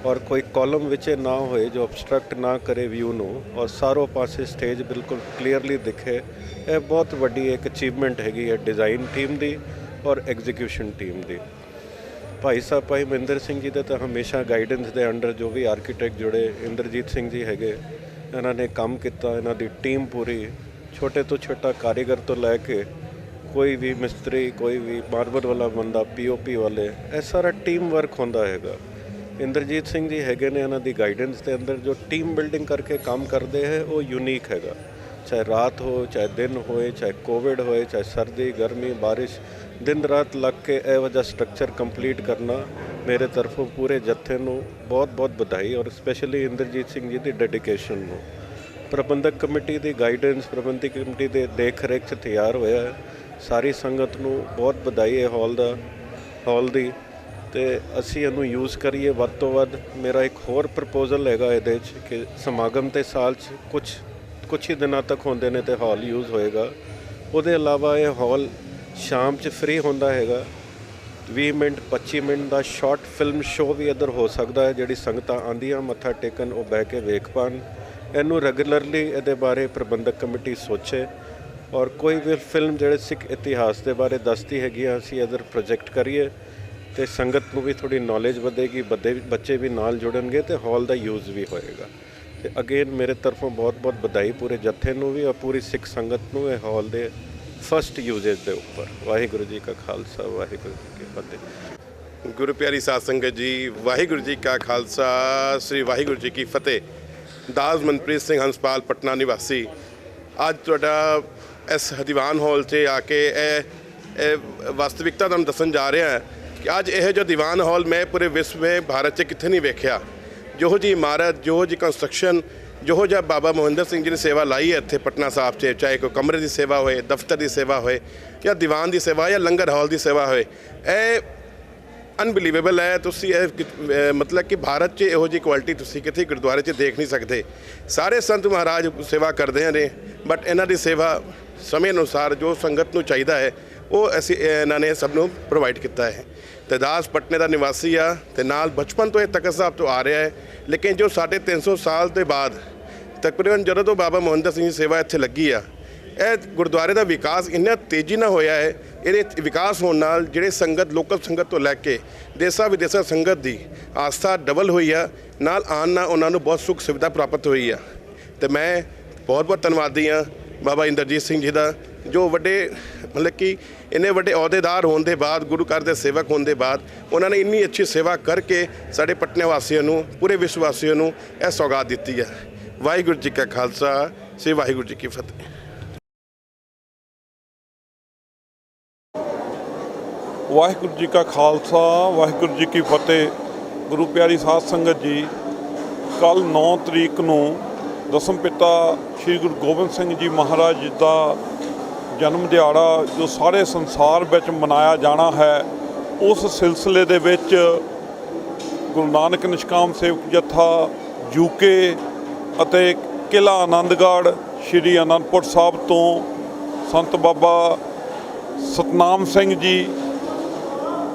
ਔਰ ਕੋਈ ਕਾਲਮ ਵਿੱਚ ਨਾ ਹੋਏ ਜੋ ਅਬਸਟਰਕਟ ਨਾ ਕਰੇ ਵਿਊ ਨੂੰ ਔਰ ਸਾਰੋਂ ਪਾਸੇ ਸਟੇਜ ਬਿਲਕੁਲ ਕਲੀਅਰਲੀ ਦਿਖੇ, ਇਹ ਬਹੁਤ ਵੱਡੀ ਇੱਕ ਅਚੀਵਮੈਂਟ ਹੈਗੀ ਹੈ ਡਿਜ਼ਾਈਨ ਟੀਮ ਦੀ ਔਰ ਐਗਜ਼ੀਕਿਊਸ਼ਨ ਟੀਮ ਦੀ। ਭਾਈ ਸਾਹਿਬ ਭਾਈ ਮਹਿੰਦਰ ਸਿੰਘ ਜੀ ਦੇ ਤਾਂ ਹਮੇਸ਼ਾ ਗਾਈਡੈਂਸ ਦੇ ਅੰਡਰ ਜੋ ਵੀ ਆਰਕੀਟੈਕਟ ਜੁੜੇ, ਇੰਦਰਜੀਤ ਸਿੰਘ ਜੀ ਹੈਗੇ, ਇਹਨਾਂ ਨੇ ਕੰਮ ਕੀਤਾ। ਇਹਨਾਂ ਦੀ ਟੀਮ ਪੂਰੀ, ਛੋਟੇ ਤੋਂ ਛੋਟਾ ਕਾਰੀਗਰ ਤੋਂ ਲੈ ਕੇ ਕੋਈ ਵੀ ਮਿਸਤਰੀ, ਕੋਈ ਵੀ ਮਾਰਬਲ ਵਾਲਾ ਬੰਦਾ, POP ਵਾਲੇ, ਇਹ ਸਾਰਾ ਟੀਮ ਵਰਕ ਹੁੰਦਾ ਹੈਗਾ। ਇੰਦਰਜੀਤ ਸਿੰਘ ਜੀ ਹੈਗੇ ਨੇ, ਇਹਨਾਂ ਦੀ ਗਾਈਡੈਂਸ ਦੇ ਅੰਦਰ ਜੋ ਟੀਮ ਬਿਲਡਿੰਗ ਕਰਕੇ ਕੰਮ ਕਰਦੇ ਹੈ ਉਹ ਯੂਨੀਕ ਹੈਗਾ। ਚਾਹੇ ਰਾਤ ਹੋ ਚਾਹੇ ਦਿਨ ਹੋਏ, ਚਾਹੇ ਕੋਵਿਡ ਹੋਏ, ਚਾਹੇ ਸਰਦੀ ਗਰਮੀ ਬਾਰਿਸ਼, ਦਿਨ ਰਾਤ ਲੱਗ ਕੇ ਇਹੋ ਜਿਹਾ ਸਟਰਕਚਰ ਕੰਪਲੀਟ ਕਰਨਾ, ਮੇਰੇ ਤਰਫੋਂ ਪੂਰੇ ਜੱਥੇ ਨੂੰ ਬਹੁਤ ਬਹੁਤ ਵਧਾਈ ਔਰ ਸਪੈਸ਼ਲੀ ਇੰਦਰਜੀਤ ਸਿੰਘ ਜੀ ਦੀ ਡੈਡੀਕੇਸ਼ਨ ਨੂੰ। ਪ੍ਰਬੰਧਕ ਕਮੇਟੀ ਦੀ ਗਾਈਡੈਂਸ, ਪ੍ਰਬੰਧਕ ਕਮੇਟੀ ਦੇ ਦੇਖ ਰੇਖ 'ਚ ਤਿਆਰ ਹੋਇਆ ਹੈ। ਸਾਰੀ ਸੰਗਤ ਨੂੰ ਬਹੁਤ ਵਧਾਈ ਹੈ ਹਾਲ ਦੀ, ਤੇ ਅਸੀਂ ਇਹਨੂੰ ਯੂਜ਼ ਕਰੀਏ ਵੱਧ ਤੋਂ ਵੱਧ। ਮੇਰਾ ਇੱਕ ਹੋਰ ਪ੍ਰਪੋਜ਼ਲ ਹੈਗਾ ਇਹਦੇ 'ਚ ਕਿ ਸਮਾਗਮ ਤੇ ਸਾਲ 'ਚ ਕੁਛ ਹੀ ਦਿਨਾਂ ਤੱਕ ਹੁੰਦੇ ਨੇ ਤੇ ਹਾਲ ਯੂਜ਼ ਹੋਏਗਾ। ਉਹਦੇ ਇਲਾਵਾ ਇਹ ਹਾਲ ਸ਼ਾਮ 'ਚ ਫ੍ਰੀ ਹੁੰਦਾ ਹੈਗਾ, 20 ਮਿੰਟ 25 ਮਿੰਟ ਦਾ ਸ਼ਾਰਟ ਫਿਲਮ ਸ਼ੋਅ ਵੀ ਇੱਧਰ ਹੋ ਸਕਦਾ ਹੈ। ਜਿਹੜੀ ਸੰਗਤਾਂ ਆਉਂਦੀਆਂ ਮੱਥਾ ਟੇਕਣ ਉਹ ਬਹਿ ਕੇ ਵੇਖ ਪਾਉਣ। ਇਹਨੂੰ ਰੈਗੂਲਰਲੀ ਇਹਦੇ ਬਾਰੇ ਪ੍ਰਬੰਧਕ ਕਮੇਟੀ ਸੋਚੇ ਔਰ ਕੋਈ ਵੀ ਫਿਲਮ ਜਿਹੜੇ ਸਿੱਖ ਇਤਿਹਾਸ ਦੇ ਬਾਰੇ ਦੱਸਦੀ ਹੈਗੀ ਆ ਅਸੀਂ ਇੱਧਰ ਪ੍ਰੋਜੈਕਟ ਕਰੀਏ ਤੇ ਸੰਗਤ ਨੂੰ ਵੀ ਥੋੜੀ ਨੌਲੇਜ ਵਧੇਗੀ, ਬੱਚੇ ਵੀ ਨਾਲ ਜੁੜਨਗੇ ਤੇ ਹਾਲ ਦਾ ਯੂਜ਼ ਵੀ ਹੋਏਗਾ। ਤੇ ਅਗੇਨ ਮੇਰੇ ਤਰਫੋਂ ਬਹੁਤ ਬਹੁਤ ਵਧਾਈ ਪੂਰੇ ਜੱਥੇ ਨੂੰ ਵੀ ਔਰ ਪੂਰੀ ਸਿੱਖ ਸੰਗਤ ਨੂੰ ਇਹ ਹਾਲ ਦੇ ਫਸਟ ਯੂਜ਼ੇਜ ਦੇ ਉੱਪਰ। ਵਾਹਿਗੁਰੂ ਜੀ ਕਾ ਖਾਲਸਾ, ਵਾਹਿਗੁਰੂ ਜੀ ਕੀ ਫਤਿਹ। ਗੁਰੂ ਪਿਆਰੀ ਸਾਧ ਸੰਗਤ ਜੀ, ਵਾਹਿਗੁਰੂ ਜੀ ਕਾ ਖਾਲਸਾ, ਸ੍ਰੀ ਵਾਹਿਗੁਰੂ ਜੀ ਕੀ ਫਤਿਹ। ਦਾਸ ਮਨਪ੍ਰੀਤ ਸਿੰਘ ਹੰਸਪਾਲ ਪਟਨਾ ਨਿਵਾਸੀ ਅੱਜ ਤੁਹਾਡਾ ਇਸ ਦੀਵਾਨ ਹਾਲ 'ਚ ਆ ਕੇ ਇਹ ਵਾਸਤਵਿਕਤਾ ਤੁਹਾਨੂੰ ਦੱਸਣ ਜਾ ਰਿਹਾ ਹੈ ਕਿ ਅੱਜ ਇਹ ਜੋ ਦੀਵਾਨ ਹਾਲ ਮੈਂ ਪੂਰੇ ਵਿਸ਼ਵ ਵਿੱਚ ਭਾਰਤ 'ਚ ਕਿੱਥੇ ਨਹੀਂ ਵੇਖਿਆ। ਜਿਹੋ ਜਿਹੀ ਇਮਾਰਤ, ਜਿਹੋ ਜਿਹੀ ਕੰਸਟਰਕਸ਼ਨ, ਜਿਹੋ ਜਿਹਾ ਬਾਬਾ ਮੋਹਿੰਦਰ ਸਿੰਘ ਜੀ ਨੇ ਸੇਵਾ ਲਾਈ ਹੈ ਇੱਥੇ ਪਟਨਾ ਸਾਹਿਬ 'ਚ, ਚਾਹੇ ਕੋਈ ਕਮਰੇ ਦੀ ਸੇਵਾ ਹੋਏ, ਦਫ਼ਤਰ ਦੀ ਸੇਵਾ ਹੋਏ ਜਾਂ ਦੀਵਾਨ ਦੀ ਸੇਵਾ ਜਾਂ ਲੰਗਰ ਹਾਲ ਦੀ ਸੇਵਾ ਹੋਏ, ਇਹ ਅਨਬਿਲੀਵੇਬਲ ਹੈ। ਤੁਸੀਂ ਇਹ ਮਤਲਬ ਕਿ ਭਾਰਤ 'ਚ ਇਹੋ ਜਿਹੀ ਕੁਆਲਿਟੀ ਤੁਸੀਂ ਕਿਤੇ ਗੁਰਦੁਆਰੇ 'ਚ ਦੇਖ ਨਹੀਂ ਸਕਦੇ। ਸਾਰੇ ਸੰਤ ਮਹਾਰਾਜ ਸੇਵਾ ਕਰਦੇ ਨੇ, ਬਟ ਇਹਨਾਂ ਦੀ ਸੇਵਾ ਸਮੇਂ ਅਨੁਸਾਰ ਜੋ ਸੰਗਤ ਨੂੰ ਚਾਹੀਦਾ ਹੈ ਉਹ ਅਸੀਂ ਇਹਨਾਂ ਨੇ ਸਭ ਨੂੰ ਪ੍ਰੋਵਾਈਡ ਕੀਤਾ ਹੈ। ਤੇ ਦਾਸ ਪਟਨੇ ਦਾ ਨਿਵਾਸੀ ਆ ਤੇ ਨਾਲ ਬਚਪਨ ਤੋਂ ਇਹ ਤਖਤ ਸਾਹਿਬ ਤੋਂ ਆ ਰਿਹਾ ਹੈ, ਲੇਕਿਨ ਜੋ 350 ਸਾਲ ਦੇ ਬਾਅਦ ਤਕਰੀਬਨ ਜਦੋਂ ਤੋਂ ਬਾਬਾ ਮੋਹਿੰਦਰ ਸਿੰਘ ਦੀ ਸੇਵਾ ਇੱਥੇ ਲੱਗੀ ਆ, ਇਹ ਗੁਰਦੁਆਰੇ ਦਾ ਵਿਕਾਸ ਇੰਨਾ ਤੇਜ਼ੀ ਨਾਲ ਹੋਇਆ ਹੈ। ਇਹਦੇ ਵਿਕਾਸ ਹੋਣ ਨਾਲ ਜਿਹੜੇ ਸੰਗਤ, ਲੋਕਲ ਸੰਗਤ ਤੋਂ ਲੈ ਕੇ ਦੇਸਾਂ ਵਿਦੇਸਾਂ ਸੰਗਤ ਦੀ ਆਸਥਾ ਡਬਲ ਹੋਈ ਆ, ਨਾਲ ਆਉਣ ਨਾਲ ਉਹਨਾਂ ਨੂੰ ਬਹੁਤ ਸੁੱਖ ਸੁਵਿਧਾ ਪ੍ਰਾਪਤ ਹੋਈ ਆ। ਤੇ ਮੈਂ ਬਹੁਤ ਬਹੁਤ ਧੰਨਵਾਦੀ ਹਾਂ ਬਾਬਾ ਇੰਦਰਜੀਤ ਸਿੰਘ ਜੀ ਦਾ, ਜੋ ਵੱਡੇ ਮਤਲਬ ਕਿ ਇੰਨੇ ਵੱਡੇ ਅਹੁਦੇਦਾਰ ਹੋਣ ਦੇ ਬਾਅਦ, ਗੁਰੂ ਘਰ ਦੇ ਸੇਵਕ ਹੋਣ ਦੇ ਬਾਅਦ, ਉਹਨਾਂ ਨੇ ਇੰਨੀ ਅੱਛੀ ਸੇਵਾ ਕਰਕੇ ਸਾਡੇ ਪਟਨੇ ਵਾਸੀਆਂ ਨੂੰ, ਪੂਰੇ ਵਿਸ਼ਵ ਵਾਸੀਆਂ ਨੂੰ ਇਹ ਸੌਗਾਤ ਦਿੱਤੀ ਹੈ। ਵਾਹਿਗੁਰੂ ਜੀ ਕਾ ਖਾਲਸਾ, ਸ੍ਰੀ ਵਾਹਿਗੁਰੂ ਜੀ ਕੀ ਫਤਿਹ। ਵਾਹਿਗੁਰੂ ਜੀ ਕਾ ਖਾਲਸਾ, ਵਾਹਿਗੁਰੂ ਜੀ ਕੀ ਫਤਿਹ। ਗੁਰੂ ਪਿਆਰੀ ਸਾਧ ਸੰਗਤ ਜੀ, ਕੱਲ੍ਹ 9 ਤਰੀਕ ਨੂੰ ਦਸਮ ਪਿਤਾ ਸ਼੍ਰੀ ਗੁਰੂ ਗੋਬਿੰਦ ਸਿੰਘ ਜੀ ਮਹਾਰਾਜ ਜੀ ਦਾ ਜਨਮ ਦਿਹਾੜਾ ਜੋ ਸਾਰੇ ਸੰਸਾਰ ਵਿੱਚ ਮਨਾਇਆ ਜਾਣਾ ਹੈ, ਉਸ ਸਿਲਸਿਲੇ ਦੇ ਵਿੱਚ ਗੁਰੂ ਨਾਨਕ ਨਿਸ਼ਕਾਮ ਸੇਵਕ ਜੱਥਾ UK ਅਤੇ ਕਿਲ੍ਹਾ ਆਨੰਦਗੜ੍ਹ ਸ਼੍ਰੀ ਅਨੰਦਪੁਰ ਸਾਹਿਬ ਤੋਂ ਸੰਤ ਬਾਬਾ ਸਤਨਾਮ ਸਿੰਘ ਜੀ,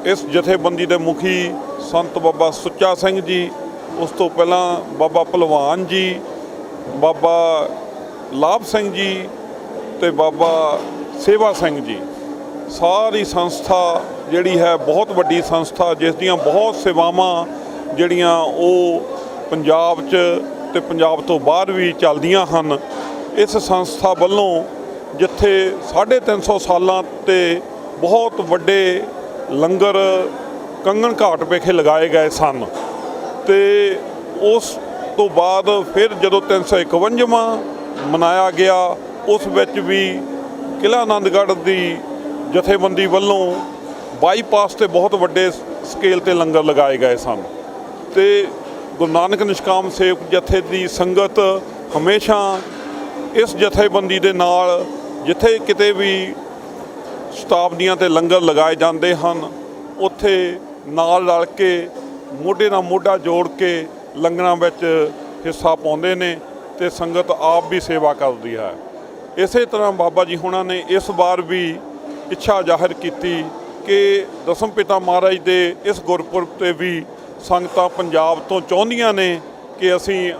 ਇਸ ਜਥੇਬੰਦੀ ਦੇ ਮੁਖੀ ਸੰਤ ਬਾਬਾ ਸੁੱਚਾ ਸਿੰਘ ਜੀ, ਉਸ ਤੋਂ ਪਹਿਲਾਂ ਬਾਬਾ ਭਲਵਾਨ ਜੀ, ਬਾਬਾ ਲਾਭ ਸਿੰਘ ਜੀ ਤੇ ਬਾਬਾ ਸੇਵਾ ਸਿੰਘ ਜੀ, ਸਾਰੀ ਸੰਸਥਾ ਜਿਹੜੀ ਹੈ ਬਹੁਤ ਵੱਡੀ ਸੰਸਥਾ, ਜਿਸ ਦੀਆਂ ਬਹੁਤ ਸੇਵਾਵਾਂ ਜਿਹੜੀਆਂ ਉਹ ਪੰਜਾਬ 'ਚ ਤੇ ਪੰਜਾਬ ਤੋਂ ਬਾਹਰ ਵੀ ਚੱਲਦੀਆਂ ਹਨ। ਇਸ ਸੰਸਥਾ ਵੱਲੋਂ ਜਿੱਥੇ 350 ਸਾਲਾਂ ਤੇ ਬਹੁਤ ਵੱਡੇ ਲੰਗਰ ਕੰਗਣ ਘਾਟ ਵਿਖੇ ਲਗਾਏ ਗਏ ਸਨ, ਤੇ ਉਸ ਤੋਂ ਬਾਅਦ ਫਿਰ ਜਦੋਂ 351ਵਾਂ ਮਨਾਇਆ ਗਿਆ, ਉਸ ਵਿੱਚ ਵੀ ਕਿਲ੍ਹਾ ਆਨੰਦਗੜ੍ਹ ਦੀ ਜਥੇਬੰਦੀ ਵੱਲੋਂ ਬਾਈਪਾਸ ਤੇ ਬਹੁਤ ਵੱਡੇ ਸਕੇਲ ਤੇ ਲੰਗਰ ਲਗਾਏ ਗਏ ਸਨ। ਤੇ ਗੁਰੂ ਨਾਨਕ ਨਿਸ਼ਕਾਮ ਸੇਵਕ ਜਥੇ ਦੀ ਸੰਗਤ ਹਮੇਸ਼ਾ ਇਸ ਜਥੇਬੰਦੀ ਦੇ ਨਾਲ ਜਿੱਥੇ ਕਿਤੇ ਵੀ ਸ਼ਤਾਬਦੀਆਂ ਤੇ ਲੰਗਰ ਲਗਾਏ ਜਾਂਦੇ ਹਨ, ਉੱਥੇ ਨਾਲ ਰਲ ਕੇ ਮੋਢੇ ਨਾਲ ਮੋਢਾ ਜੋੜ ਕੇ ਲੰਗਰਾਂ ਵਿੱਚ ਹਿੱਸਾ ਪਾਉਂਦੇ ਨੇ ਤੇ ਸੰਗਤ ਆਪ ਵੀ ਸੇਵਾ ਕਰਦੀ ਹੈ। ਇਸੇ ਤਰ੍ਹਾਂ ਬਾਬਾ ਜੀ ਹੁਣਾਂ ਨੇ ਇਸ ਵਾਰ ਵੀ ਇੱਛਾ ਜ਼ਾਹਿਰ ਕੀਤੀ ਕਿ ਦਸਮ ਪਿਤਾ ਮਹਾਰਾਜ ਦੇ ਇਸ ਗੁਰਪੁਰਬ 'ਤੇ ਵੀ ਸੰਗਤਾਂ ਪੰਜਾਬ ਤੋਂ ਚਾਹੁੰਦੀਆਂ ਨੇ ਕਿ ਅਸੀਂ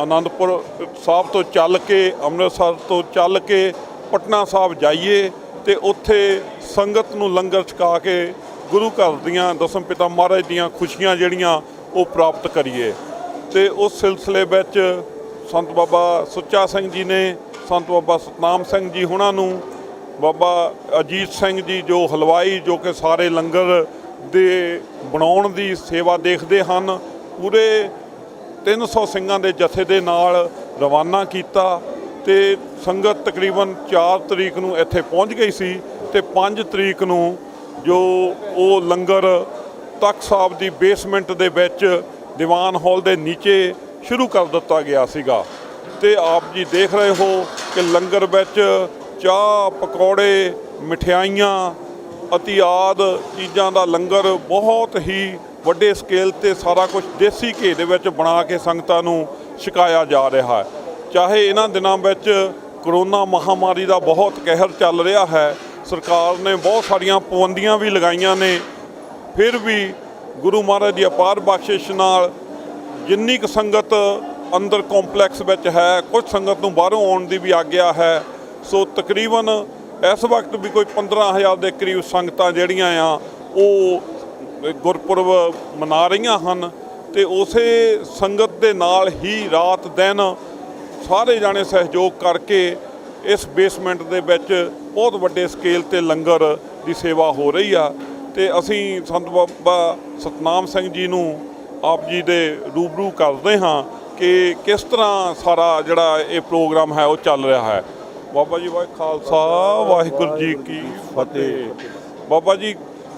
ਆਨੰਦਪੁਰ ਸਾਹਿਬ ਤੋਂ ਚੱਲ ਕੇ, ਅੰਮ੍ਰਿਤਸਰ ਤੋਂ ਚੱਲ ਕੇ ਪਟਨਾ ਸਾਹਿਬ ਜਾਈਏ ਤੇ ਉੱਥੇ ਸੰਗਤ ਨੂੰ ਲੰਗਰ ਛਕਾ ਕੇ ਗੁਰੂ ਘਰ ਦੀਆਂ ਦਸਮ ਪਿਤਾ ਮਹਾਰਾਜ ਦੀਆਂ ਖੁਸ਼ੀਆਂ ਜਿਹੜੀਆਂ ਉਹ ਪ੍ਰਾਪਤ ਕਰੀਏ। ਤੇ ਉਸ ਸਿਲਸਿਲੇ ਵਿੱਚ ਸੰਤ ਬਾਬਾ ਸੁੱਚਾ ਸਿੰਘ ਜੀ ਨੇ, ਸੰਤ ਬਾਬਾ ਸਤਨਾਮ ਸਿੰਘ ਜੀ ਹੁਣਾਂ ਨੂੰ, ਬਾਬਾ ਅਜੀਤ ਸਿੰਘ ਜੀ ਜੋ ਹਲਵਾਈ, ਜੋ ਕਿ ਸਾਰੇ ਲੰਗਰ ਦੇ ਬਣਾਉਣ ਦੀ ਸੇਵਾ ਦੇਖਦੇ ਹਨ, ਪੂਰੇ 300 ਸਿੰਘਾਂ ਦੇ ਜਥੇ ਦੇ ਨਾਲ ਰਵਾਨਾ ਕੀਤਾ ਤੇ ਸੰਗਤ ਤਕਰੀਬਨ 4 ਤਰੀਕ ਨੂੰ ਇੱਥੇ ਪਹੁੰਚ ਗਈ ਸੀ ਤੇ 5 ਤਰੀਕ ਨੂੰ ਜੋ ਉਹ ਲੰਗਰ ਤਖ਼ਤ ਸਾਹਿਬ ਦੀ ਬੇਸਮੈਂਟ ਦੇ ਵਿੱਚ ਦੀਵਾਨ ਹਾਲ ਦੇ ਨੀਚੇ ਸ਼ੁਰੂ ਕਰ ਦਿੱਤਾ ਗਿਆ ਸੀਗਾ। ਤੇ ਆਪ ਜੀ ਦੇਖ ਰਹੇ ਹੋ ਕਿ ਲੰਗਰ ਵਿੱਚ ਚਾਹ, ਪਕੌੜੇ, ਮਠਿਆਈਆਂ ਅਤਿਆਦ ਚੀਜ਼ਾਂ ਦਾ ਲੰਗਰ ਬਹੁਤ ਹੀ ਵੱਡੇ ਸਕੇਲ ਤੇ ਸਾਰਾ ਕੁਝ ਦੇਸੀ ਘੀ ਦੇ ਵਿੱਚ ਬਣਾ ਕੇ ਸੰਗਤਾਂ ਨੂੰ ਛਕਾਇਆ ਜਾ ਰਿਹਾ ਹੈ। ਚਾਹੇ ਇਹਨਾਂ ਦਿਨਾਂ ਵਿੱਚ ਕਰੋਨਾ ਮਹਾਮਾਰੀ ਦਾ ਬਹੁਤ ਕਹਿਰ ਚੱਲ ਰਿਹਾ ਹੈ, ਸਰਕਾਰ ਨੇ ਬਹੁਤ ਸਾਰੀਆਂ ਪਾਬੰਦੀਆਂ ਵੀ ਲਗਾਈਆਂ ਨੇ, ਫਿਰ ਵੀ ਗੁਰੂ ਮਹਾਰਾਜ ਦੀ ਅਪਾਰ ਬਖਸ਼ਿਸ਼ ਨਾਲ ਜਿੰਨੀ ਕੁ ਸੰਗਤ ਅੰਦਰ ਕੰਪਲੈਕਸ ਵਿੱਚ ਹੈ, ਕੁਝ ਸੰਗਤ ਨੂੰ ਬਾਹਰੋਂ ਆਉਣ ਦੀ ਵੀ ਆਗਿਆ ਹੈ। ਸੋ ਤਕਰੀਬਨ ਇਸ ਵਕਤ ਵੀ ਕੋਈ 15,000 ਦੇ ਕਰੀਬ ਸੰਗਤਾਂ ਜਿਹੜੀਆਂ ਆ ਉਹ ਗੁਰਪੁਰਬ ਮਨਾ ਰਹੀਆਂ ਹਨ। ਤੇ ਉਸੇ ਸੰਗਤ ਦੇ ਨਾਲ ਹੀ ਰਾਤ ਦਿਨ ਸਾਰੇ ਜਾਣੇ ਸਹਿਯੋਗ ਕਰਕੇ ਇਸ ਬੇਸਮੈਂਟ ਦੇ ਵਿੱਚ ਬਹੁਤ ਵੱਡੇ ਸਕੇਲ ਤੇ ਲੰਗਰ ਦੀ ਸੇਵਾ ਹੋ ਰਹੀ ਆ। ਤੇ ਅਸੀਂ ਸੰਤ ਬਾਬਾ ਸਤਨਾਮ ਸਿੰਘ ਜੀ ਨੂੰ ਆਪ ਜੀ ਦੇ ਰੂਬਰੂ ਕਰਦੇ ਹਾਂ ਕਿ ਕਿਸ ਤਰ੍ਹਾਂ ਸਾਰਾ ਜਿਹੜਾ ਇਹ ਪ੍ਰੋਗਰਾਮ ਹੈ ਉਹ ਚੱਲ ਰਿਹਾ ਹੈ। ਬਾਬਾ ਜੀ ਵਾਹਿ ਖਾਲਸਾ ਵਾਹਿਗੁਰੂ ਜੀ ਕੀ ਫਤਿਹ। ਬਾਬਾ ਜੀ